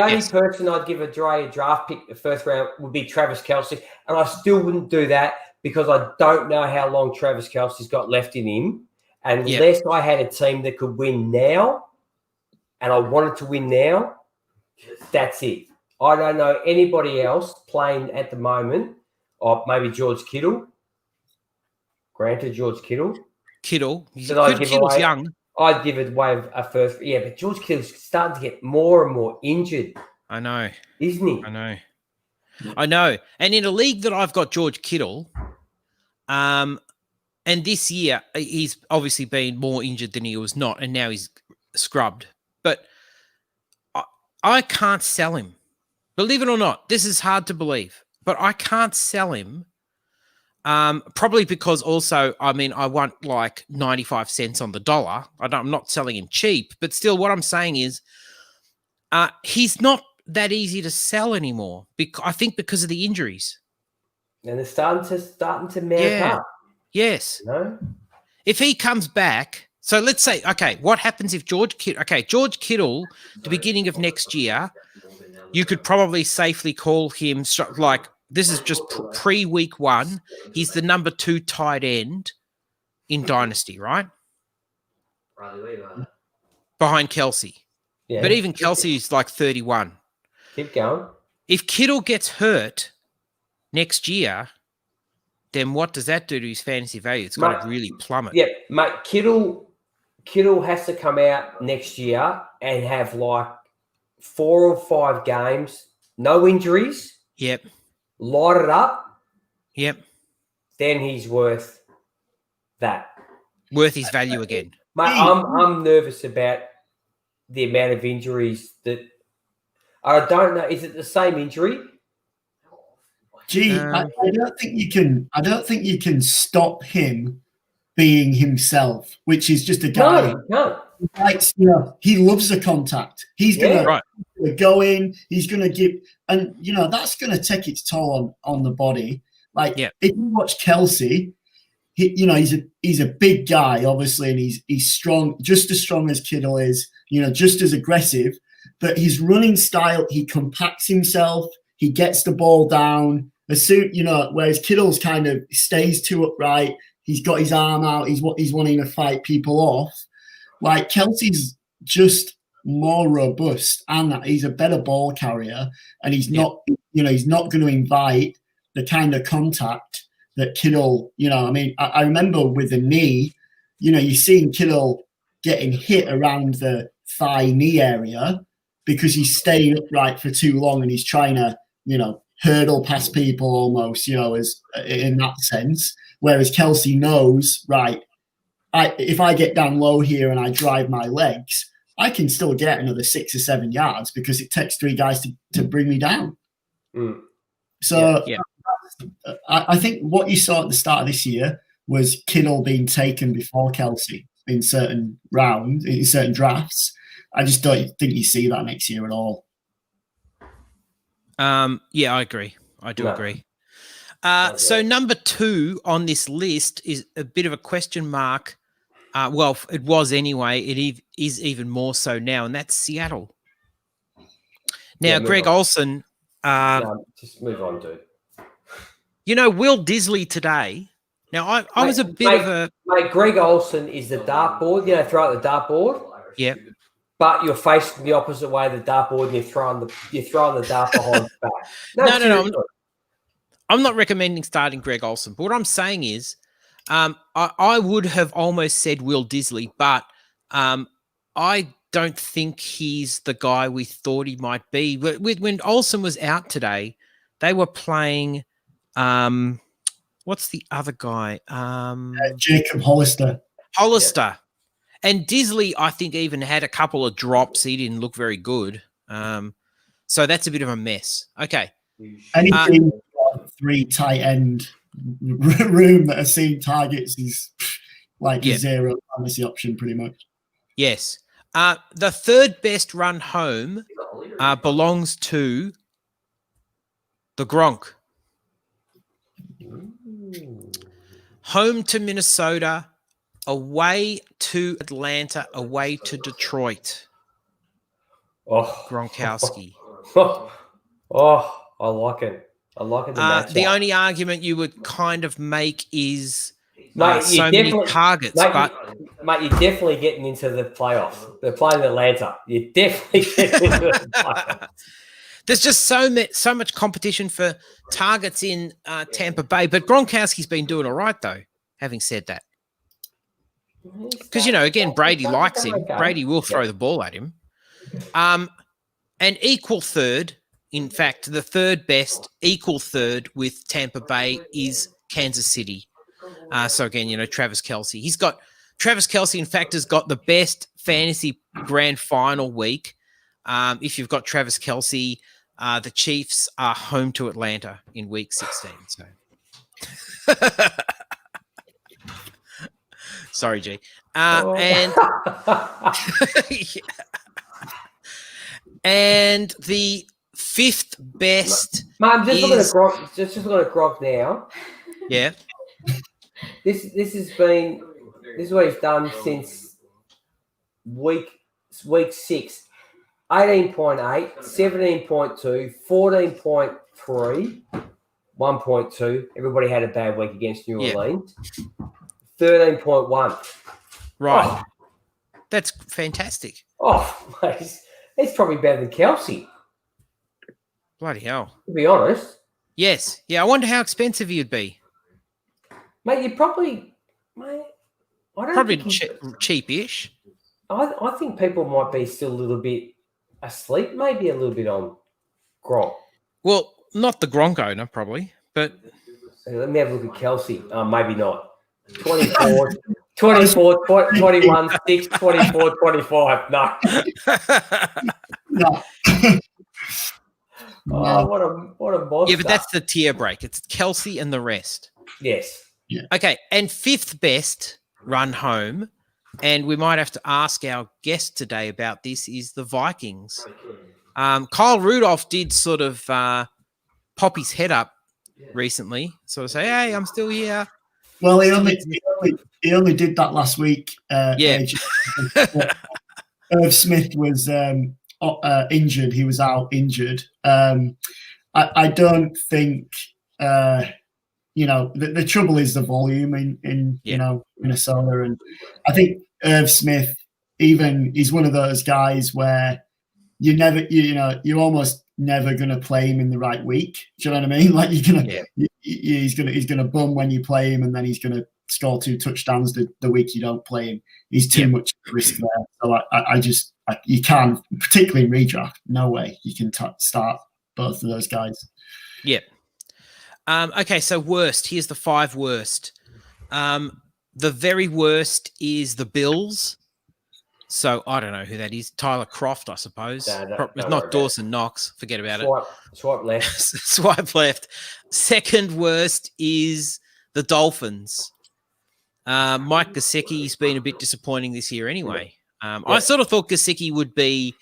only person I'd give a draft pick the first round would be Travis Kelsey, and I still wouldn't do that because I don't know how long Travis Kelsey's got left in him. Unless I had a team that could win now, and I wanted to win now, that's it. I don't know anybody else playing at the moment, or maybe George Kittle. Granted, George Kittle. Kittle's young. I'd give it away a first. Yeah, but George Kittle's starting to get more and more injured. I know. Isn't he? I know. And in a league that I've got George Kittle, and this year he's obviously been more injured than he was not, and now he's scrubbed. But I can't sell him. Believe it or not, this is hard to believe, but I can't sell him. Probably because also, I want like 95 cents on the dollar. I'm not selling him cheap, but still what I'm saying is he's not that easy to sell anymore. I think because of the injuries. And they're starting to mount up. Yes. No? If he comes back, so let's say, okay, what happens if George Kittle, the beginning of next year, you could probably safely call him like, this is just pre-week 1. He's the number 2 tight end in Dynasty, right? Behind Kelsey. Yeah. But even Kelsey is like 31. Keep going. If Kittle gets hurt next year, then what does that do to his fantasy value? It's got to really plummet. Yeah, mate, Kittle has to come out next year and have like 4 or 5 games, no injuries. Yep. Light it up. Yep. Then he's worth that. Worth his value again. Mate, I'm nervous about the amount of injuries that I don't know. Is it the same injury? Gee, I don't think you can. I don't think you can stop him being himself, which is just a guy. No. He loves the contact. He's gonna go in. He's gonna give, and that's gonna take its toll on the body. If you watch Kelsey, he's a big guy, obviously, and he's strong, just as strong as Kittle is, just as aggressive. But his running style, he compacts himself, he gets the ball down. As soon, whereas Kittle's kind of stays too upright, he's got his arm out, he's wanting to fight people off. Like Kelsey's just more robust, and he's a better ball carrier, and he's not, he's not going to invite the kind of contact that Kittle, I remember with the knee, you're seeing Kittle getting hit around the thigh knee area because he's staying upright for too long and he's trying to, hurdle past people almost, as in that sense. Whereas Kelsey knows, right, if I get down low here and I drive my legs, I can still get another 6 or 7 yards because it takes 3 guys to bring me down. Mm. So I think what you saw at the start of this year was Kittle being taken before Kelsey in certain rounds, in certain drafts. I just don't think you see that next year at all. I agree. I do agree. So number 2 on this list is a bit of a question mark. Well, it was anyway. It is even more so now, and that's Seattle. Now, Greg Olsen. No, just move on, dude. Will Disley today. Now, I was a bit of a... Mate, Greg Olsen is the dartboard. Throw out the dartboard. Yeah. But you're facing the opposite way of the dartboard and you're throwing the dart behind the back. No. I'm not recommending starting Greg Olsen. But what I'm saying is I would have almost said Will Disley, but I don't think he's the guy we thought he might be. When Olsen was out today, they were playing what's the other guy? Jacob Hollister. Yeah. And Disley, I think, even had a couple of drops. He didn't look very good. So that's a bit of a mess. Okay. Anything 3 tight end room that are seeing targets is like a zero fantasy option pretty much. Yes. The third best run home belongs to the Gronk. Home to Minnesota, away to Atlanta, away to Detroit. Gronkowski. I like it. I like it. The only argument you would kind of make is mate, so many targets. Mate, you're definitely getting into the playoffs. They're playing Atlanta. You're definitely getting into the playoffs. There's just so much competition for targets in Tampa Bay. But Gronkowski's been doing all right, though, having said that. Because, again, Brady likes him. Brady will throw the ball at him. And equal third, in fact, the third best, equal third with Tampa Bay is Kansas City. So, again, Travis Kelsey. Travis Kelsey, in fact, has got the best fantasy grand final week. If you've got Travis Kelsey, the Chiefs are home to Atlanta in week 16. So, sorry, G. And and the 5th best. Mate, I'm just looking at Gronk. Just looking at Gronk now. Yeah. This is what he's done since week 6. 18.8, 17.2, 14.3, 1.2. Everybody had a bad week against New Orleans. 13.1. Right. Oh. That's fantastic. Oh, mate, it's probably better than Kelsey. Bloody hell. To be honest. Yes. Yeah, I wonder how expensive he'd be. Mate, you probably, I don't probably think cheap-ish. I think people might be still a little bit asleep, maybe a little bit on Gronk. Well, not the Gronk owner, probably, but... Let me have a look at Kelsey. Maybe not. 24, 24, 21, 6, 24, 25. No. No. What a monster. Yeah, but that's the tier break. It's Kelsey and the rest. Yes. Yeah. Okay, and 5th best run home, and we might have to ask our guest today about this, is the Vikings. Kyle Rudolph did sort of pop his head up recently, sort of say, hey, I'm still here. Well, he only did that last week. Yeah. Irv Smith was injured. He was out injured. I don't think the trouble is the volume in Minnesota, and I think Irv Smith he's one of those guys where you're almost never going to play him in the right week. Do you know what I mean? Like he's gonna bum when you play him, and then he's gonna score 2 touchdowns the week you don't play him. He's too much risk there. So you can't, particularly in redraft. No way you can start both of those guys. Yeah. Okay, so worst. Here's the 5 worst. The very worst is the Bills. So I don't know who that is. Tyler Croft, I suppose. It's not Dawson Knox. Forget about it. Swipe left. Swipe left. Second worst is the Dolphins. Mike Gesicki's been a bit disappointing this year anyway. I sort of thought Gesicki would be,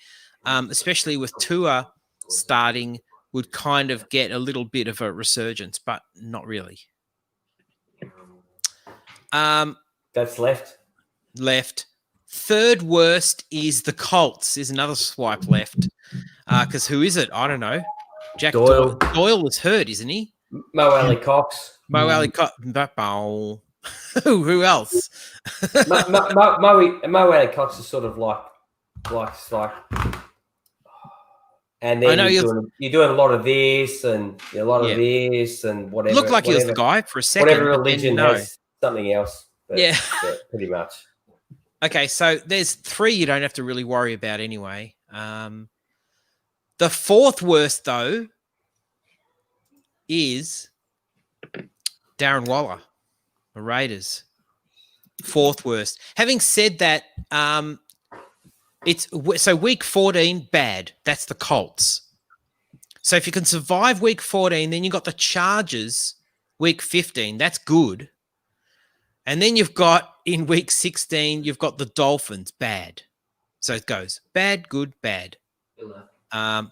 especially with Tua starting, would kind of get a little bit of a resurgence, but not really. That's left. Left. Third worst is the Colts. Is another swipe left. Because who is it? I don't know. Jack Doyle. Doyle was hurt, isn't he? Mo Alley Cox. Mo Alley Cox. Who else? Mo Alley Cox is sort of like. And then you're doing a lot of this and a lot of this and whatever. Looked like he was the guy for a second. Whatever religion has something else. But, yeah, pretty much. Okay, so there's 3 you don't have to really worry about anyway. The fourth worst, though, is Darren Waller, the Raiders. Fourth worst. Having said that, so week 14, bad. That's the Colts. So if you can survive week 14, then you've got the Chargers week 15. That's good. And then you've got, in week 16, you've got the Dolphins, bad. So it goes bad, good, bad. You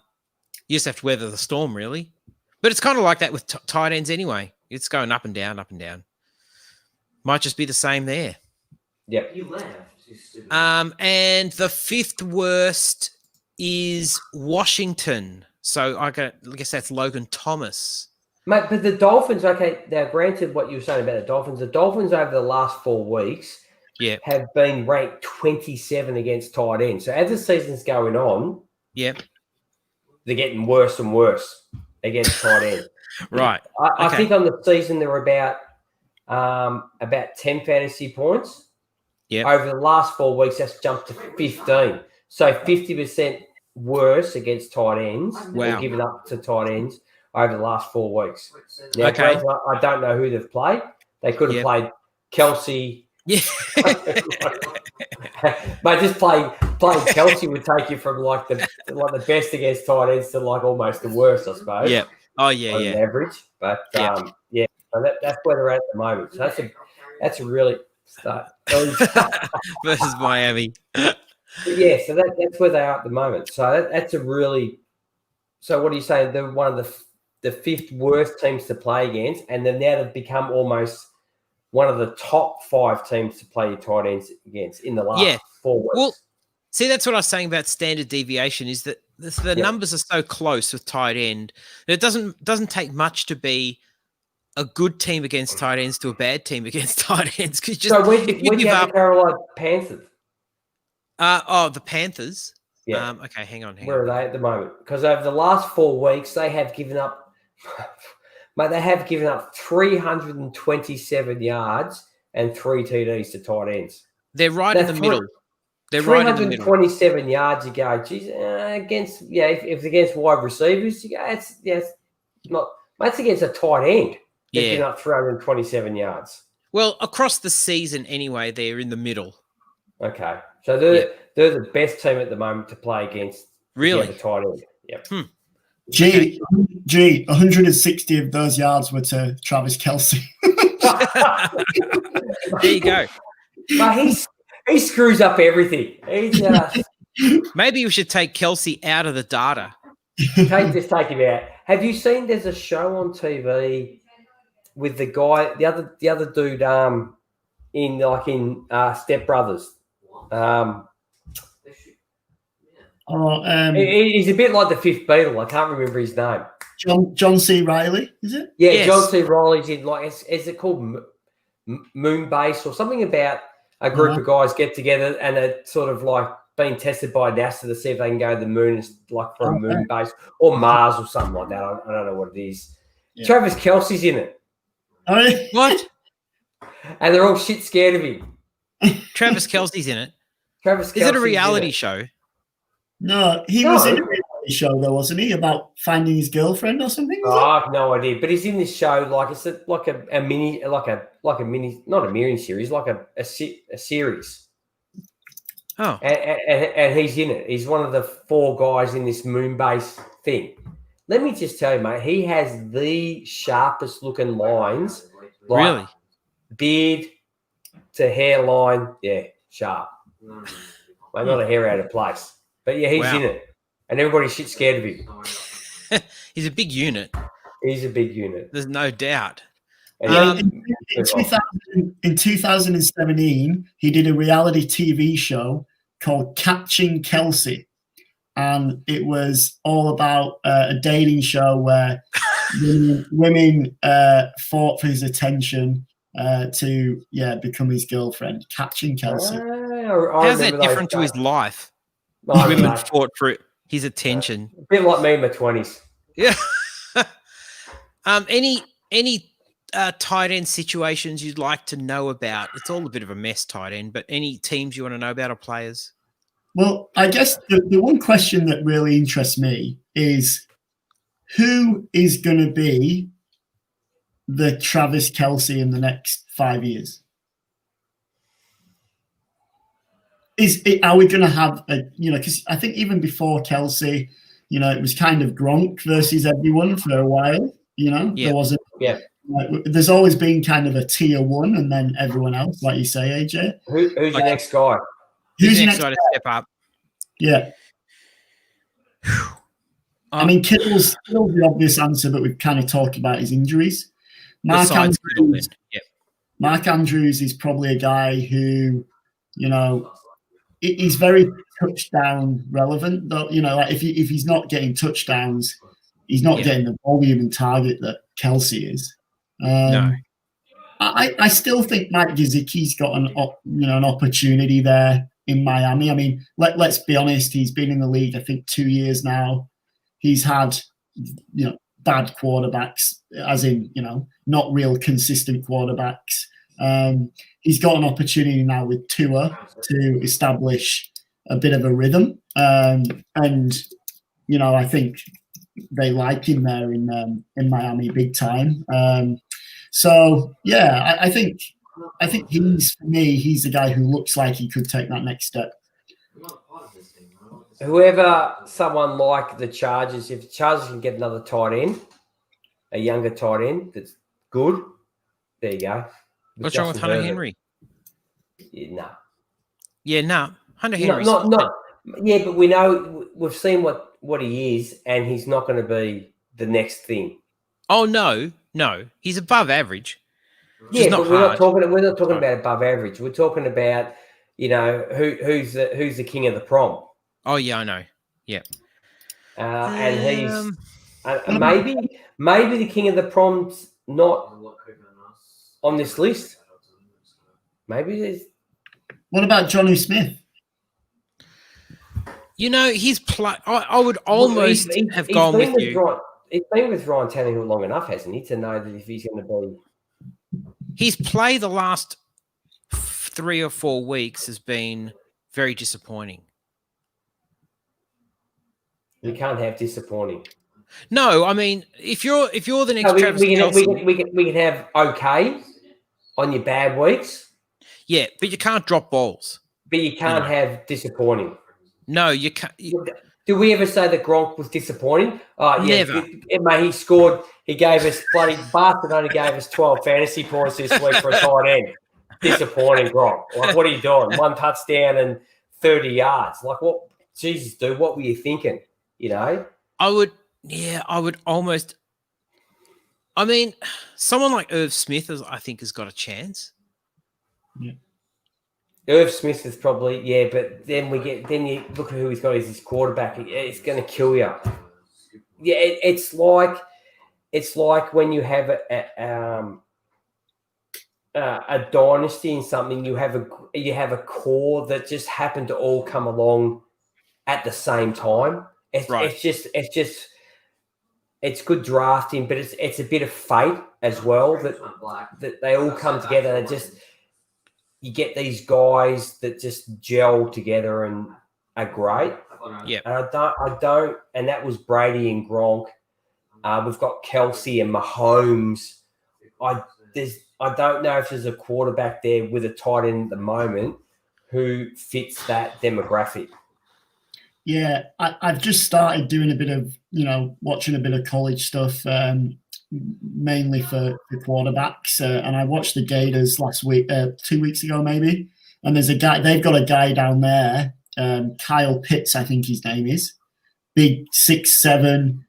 just have to weather the storm, really. But it's kind of like that with tight ends anyway. It's going up and down, up and down. Might just be the same there. Yep. You laughed. And the fifth worst is Washington. So I guess that's Logan Thomas. Mate, but the Dolphins, okay, now granted what you were saying about the Dolphins over the last 4 weeks have been ranked 27 against tight ends. So as the season's going on, they're getting worse and worse against tight end. Right. I think on the season they're about 10 fantasy points. Yeah. Over the last 4 weeks, that's jumped to 15. So 50% worse against tight ends. Wow. Giving up to tight ends over the last 4 weeks. Now, I don't know who they've played. They could have played Kelsey. Yeah. But just playing Kelsey would take you from like the best against tight ends to like almost the worst, I suppose. Yeah. Oh yeah, on average. But so that's where they're at the moment. So that's a really start versus Miami. Yeah, so that's where they are at the moment. So that's a really. So what are you saying? They're one of the fifth worst teams to play against, and then now they've become almost one of the top 5 teams to play your tight ends against in the last 4 weeks. Well, see, that's what I was saying about standard deviation is that the numbers are so close with tight end. It doesn't take much to be a good team against tight ends to a bad team against tight ends. So when you have the Carolina Panthers? The Panthers. Yeah. Okay, hang on. Where are they at the moment? Because over the last 4 weeks, they have given up, mate, they have given up 327 yards and 3 TDs to tight ends. They're right in the middle. They're 327 yards. You go, geez, against if it's against wide receivers, you go, it's not. That's against a tight end. They're giving up 327 yards. Well, across the season anyway, they're in the middle. Okay, so they're the best team at the moment to play against. Really, the tight end. Yep. Gee, 160 of those yards were to Travis Kelsey. There you go. But he screws up everything. Maybe we should take Kelsey out of the data. Take him out. Have you seen? There's a show on TV. with the guy, the other dude, in Step Brothers. He's a bit like the Fifth Beatle. I can't remember his name. John C. Reilly, is it? Yeah, Yes. John C. Reilly's in is it called Moonbase or something about a group of guys get together and are sort of like being tested by NASA to see if they can go to the moon, like for a moon base or Mars or something like that. I don't know what it is. Yeah. Travis Kelsey's in it. What? And they're all shit scared of him. Travis Kelsey's in it. Is it a reality show? No, he was in a reality show though, wasn't he? About finding his girlfriend or something. I have no idea, but he's in this show like it's like a mini, not a mini series, like a series. Oh, and he's in it. He's one of the 4 guys in this moon base thing. Let me just tell you, mate, he has the sharpest looking lines. Like really? Beard to hairline, yeah, sharp. Like not a hair out of place. But yeah, he's in it. And everybody's shit scared of him. He's a big unit. He's a big unit. There's no doubt. In 2017, he did a reality TV show called Catching Kelsey. And it was all about a dating show where women fought for his attention to become his girlfriend. Catching Kelsey. How's that different to his life? Women fought for his attention. A bit like me in my 20s. Yeah. Any tight end situations you'd like to know about? It's all a bit of a mess, tight end, but any teams you want to know about or players? Well, I guess the one question that really interests me is who is going to be the Travis Kelsey in the next 5 years? Are we going to have because I think even before Kelsey, it was kind of Gronk versus everyone for a while. There wasn't. Yeah. There's always been kind of a tier 1 and then everyone else, like you say, AJ. Who's your next guy? Who's your next guy to step up? Yeah. I mean, Kittle's the obvious answer, but we've kind of talked about his injuries. Mark Andrews is probably a guy who, he's very touchdown relevant. Though, like if he's not getting touchdowns, he's not getting the volume and target that Kelsey is. No. I still think Mike Gesicki's got an opportunity there in Miami. I mean, let's be honest. He's been in the league, I think, 2 years now. He's had, bad quarterbacks, as in, not real consistent quarterbacks. He's got an opportunity now with Tua to establish a bit of a rhythm. And, I think they like him there in Miami big time. I think he's the guy who looks like he could take that next step. Whoever, someone like the Chargers, if the Chargers can get another tight end, a younger tight end that's good, there you go. What's wrong with Hunter Henry? No. Yeah, no. Hunter Henry. Yeah, but we know we've seen what he is, and he's not going to be the next thing. Oh no, he's above average. Yeah, but we're not talking about above average. We're talking about who's the king of the prom. Oh yeah, I know. Yeah, and he's maybe the king of the prom's not on this list. Maybe there's. What about Jonnu Smith? His play. I would almost have gone with you. He's been with Ryan Tannehill long enough, hasn't he, to know that if he's going to be. His play the last 3 or 4 weeks has been very disappointing. You can't have disappointing. No, I mean, if you're the next Travis Kelce, we can have okay on your bad weeks. Yeah, but you can't drop balls. But you can't have disappointing. No, you can't. Did we ever say that Gronk was disappointing? Never. He scored. He gave us bloody bastard only gave us 12 fantasy points this week for a tight end. Disappointing, Gronk. Like, what are you doing? 1 touchdown and 30 yards. Like, what? Jesus, dude, what were you thinking? I would almost. I mean, someone like Irv Smith, I think, has got a chance. Yeah. Irv Smith is probably, but then you look at who he's got as his quarterback. It's going to kill you. Yeah, it's like when you have a dynasty in something. You have a core that just happened to all come along at the same time. It's good drafting, but it's a bit of fate as well that they all come together. And you get these guys that just gel together and are great. Yeah, and I don't, and that was Brady and Gronk. We've got Kelsey and Mahomes. I don't know if there's a quarterback there with a tight end at the moment who fits that demographic. Yeah, I've just started doing a bit of, watching a bit of college stuff, mainly for quarterbacks. And I watched the Gators last week, 2 weeks ago maybe. And there's a guy, they've got a guy down there, Kyle Pitts, I think his name is. Big 6'7",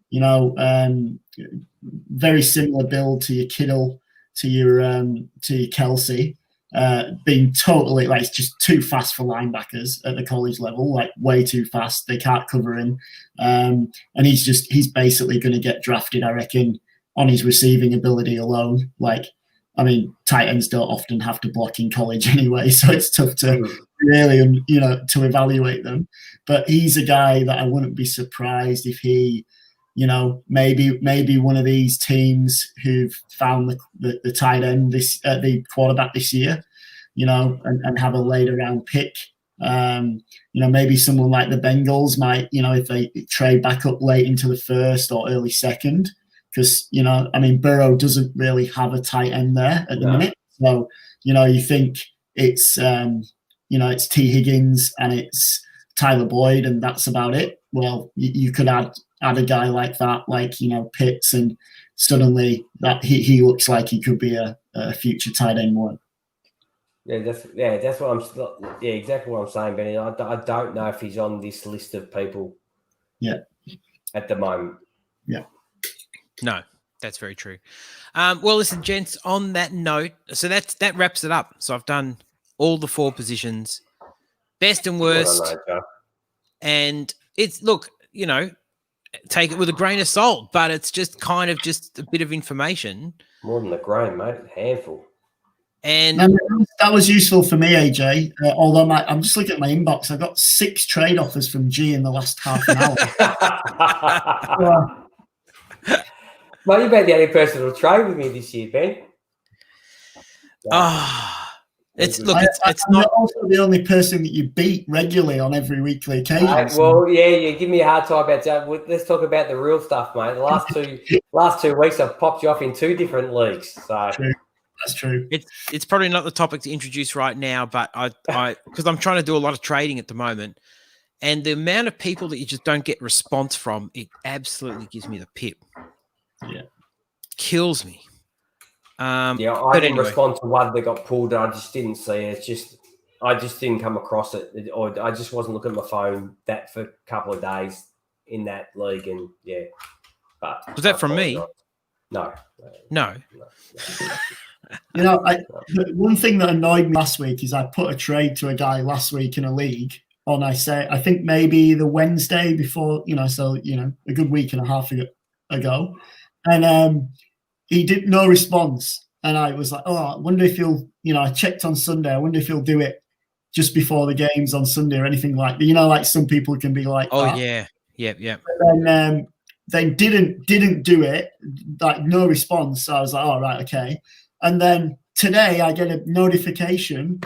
very similar build to your Kittle, to your Kelsey. Being totally it's just too fast for linebackers at the college level, way too fast. They can't cover him, and he's basically going to get drafted, I reckon, on his receiving ability alone. Tight ends don't often have to block in college anyway, so it's tough to really, to evaluate them. But he's a guy that I wouldn't be surprised if he, maybe one of these teams who've found the tight end, the quarterback this year, and have a later round pick. Maybe someone like the Bengals might, if they trade back up late into the first or early second, because, Burrow doesn't really have a tight end there at the minute. So, you think it's, it's T. Higgins and it's Tyler Boyd and that's about it. Well, you could add a guy like that, Pitts, and suddenly that he looks like he could be a future tight end one. That's what I'm. Yeah, exactly what I'm saying, Benny. I don't know if he's on this list of people. Yeah. At the moment. Yeah. No, that's very true. Well, listen, gents. On that note, so that wraps it up. So I've done all the 4 positions, best and worst, and it's take it with a grain of salt, but it's just kind of just a bit of information. More than a grain, mate. A handful. And that was useful for me, AJ. Although I'm just looking at my inbox, I got 6 trade offers from G in the last half an hour. Mate, you're about the only person who'll trade with me this year, Ben. It's I'm not also the only person that you beat regularly on every weekly occasion. You give me a hard time about that. Let's talk about the real stuff, mate. The last 2 weeks, I've popped you off in 2 different leagues. So. True. That's true. It's probably not the topic to introduce right now, but I because I'm trying to do a lot of trading at the moment, and the amount of people that you just don't get response from, it absolutely gives me the pip. Yeah, kills me. I didn't respond to one that got pulled. I just didn't see it. I just didn't come across it, or I just wasn't looking at my phone for a couple of days in that league, and yeah. But was that from me? No. One thing that annoyed me last week is I put a trade to a guy last week in a league on, I think maybe the Wednesday before, a good week and a half ago. And he did no response. And I was like, I wonder if he'll, I checked on Sunday. I wonder if he'll do it just before the games on Sunday or anything like that. Like some people can be like, that. Yeah. But then they didn't do it, no response. So I was like, all right, okay. And then today I get a notification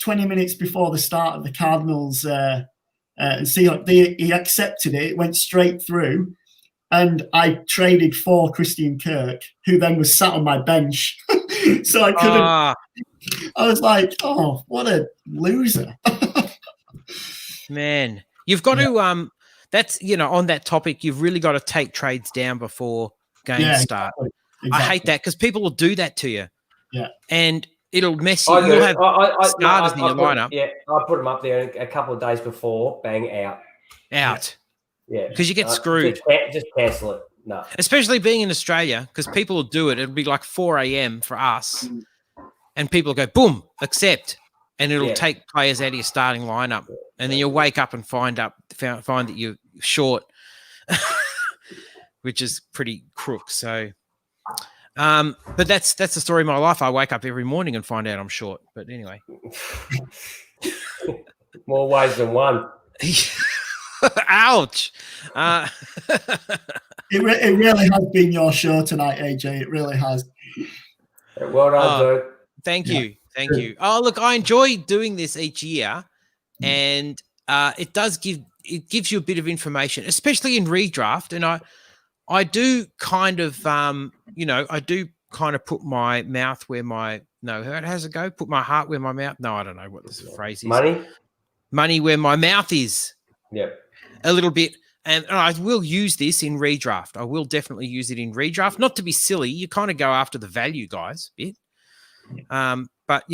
20 minutes before the start of the Cardinals. He accepted it. It went straight through. And I traded for Christian Kirk, who then was sat on my bench. So I couldn't. I was like, oh, what a loser. Man, you've got to that's on that topic, you've really got to take trades down before games start. Exactly. I hate that because people will do that to you. Yeah. And it'll mess you. You'll have starters in your lineup. I put them up there a couple of days before, bang, out. Yeah. Because you get screwed. Just cancel it. No. Especially being in Australia, because people will do it. It'll be like 4 a.m. for us, and people go, boom, accept. And it'll take players out of your starting lineup. And then you'll wake up and find that you're short, which is pretty crook. So, but that's the story of my life. I wake up every morning and find out I'm short. But anyway. More ways than one. Ouch. It really has been your show tonight, AJ. It really has. Well done, dude. Thank you. Thank you. Oh, look, I enjoy doing this each year, and it gives you a bit of information, especially in redraft. And I do kind of put my mouth where my how's it go? Put my heart where my mouth. No, I don't know what this phrase is. Money where my mouth is. Yep. A little bit. And I will use this in redraft. I will definitely use it in redraft. Not to be silly, you kind of go after the value guys a bit. But,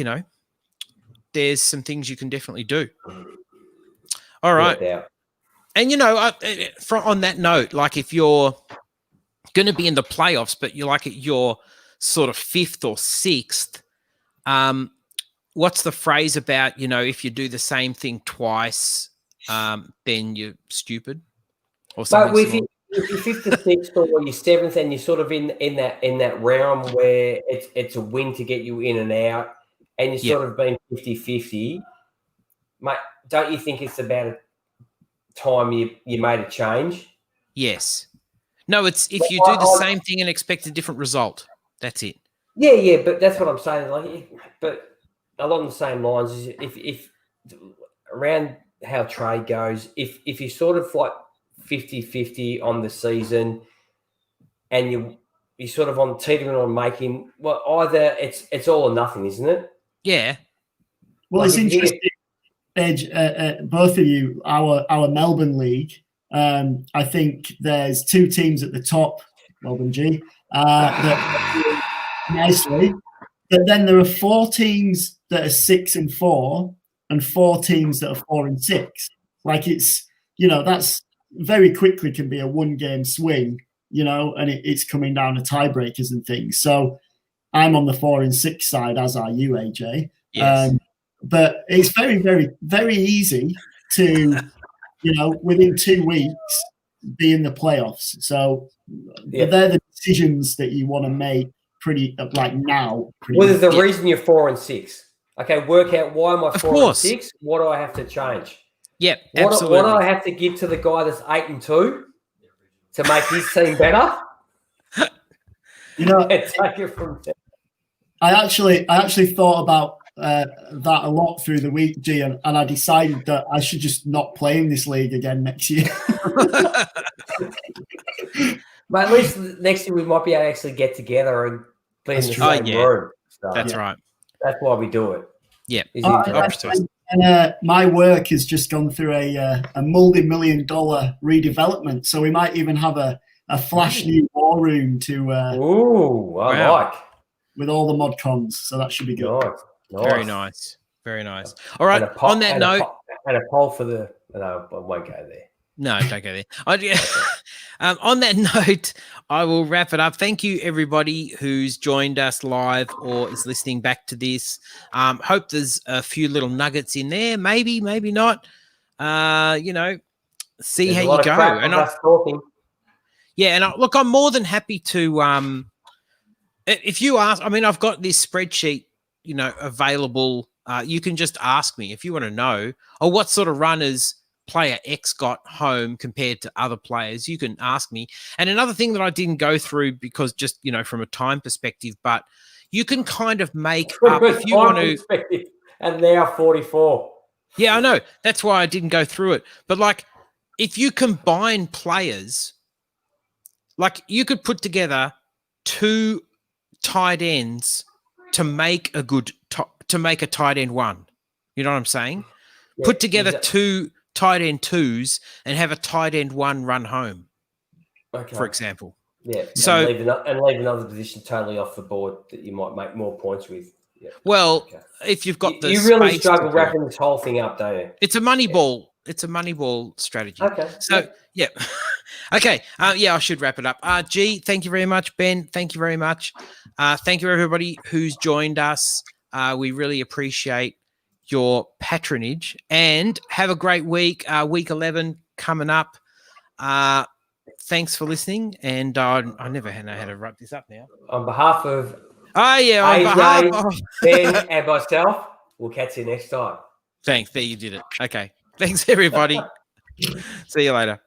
there's some things you can definitely do. All right. Yeah. And, on that note, like if you're going to be in the playoffs, but you're like at your sort of 5th or 6th, what's the phrase about, if you do the same thing twice, then you're stupid? Or something. But if you're 5th or 6th or you're 7th and you're sort of in that realm where it's a win to get you in and out and you're sort of being 50-50, mate, don't you think it's about time you made a change? Yes. No, it's if you do the same thing and expect a different result. That's it. Yeah, but that's what I'm saying. Like, but along the same lines, is if around how trade goes, if you sort of like 50-50 on the season and you're sort of on teetering on making, well, either it's all or nothing, isn't it? Yeah. Well, it's interesting, Edge, both of you, our Melbourne League, I think there's 2 teams at the top, Melbourne G, that nicely, but then there are 4 teams that are 6-4 and 4 teams that are 4-6. Like it's, that's very quickly can be a 1-game swing, and it's coming down to tiebreakers and things. So I'm on the 4-6 side, as are you, AJ. Yes. But it's very, very, very easy to, within 2 weeks, be in the playoffs. So they're the decisions that you want to make pretty now. Well, there's the reason you're 4-6. Okay, work out why am I 4-6? What do I have to change? Yep, absolutely. What do I have to give to the guy that's 8-2 to make his team better? Take it from there. I actually thought about that a lot through the week, G, and I decided that I should just not play in this league again next year. But at least next year we might be able to actually get together and be in the same room. So, that's right. That's why we do it. Yeah. And my work has just gone through a multi-million-dollar redevelopment, so we might even have a flash new war room to. Like with all the mod cons, so that should be good. Nice. Very nice. Very nice. All right. On that note, and a poll for the. No, I won't go there. No, don't go there. On that note, I will wrap it up. Thank you, everybody who's joined us live or is listening back to this. Hope there's a few little nuggets in there. Maybe, maybe not. See how you go. And yeah, and look, I'm more than happy to. If you ask, I've got this spreadsheet, available. You can just ask me if you want to know, what sort of runners player X got home compared to other players. You can ask me. And another thing that I didn't go through because just, from a time perspective, but you can kind of make up if you want to. And now 44. Yeah, I know. That's why I didn't go through it. But if you combine players, you could put together 2 tight ends to make a tight end 1. You know what I'm saying? Yeah, put together 2 tight end 2s and have a tight end 1 run home, for example. Yeah. So leave another position totally off the board that you might make more points with. Yeah. Well, if you've got you really struggle wrapping this whole thing up, don't you? It's a money ball. It's a money ball strategy. Okay. So yeah. Okay. I should wrap it up. G, thank you very much. Ben, thank you very much. Thank you, everybody who's joined us. We really appreciate your patronage and have a great week. Week 11 coming up. Thanks for listening. And I never know how to wrap this up now. On behalf of AJ, Ben, and myself, we'll catch you next time. Thanks. There, you did it. Okay. Thanks, everybody. See you later.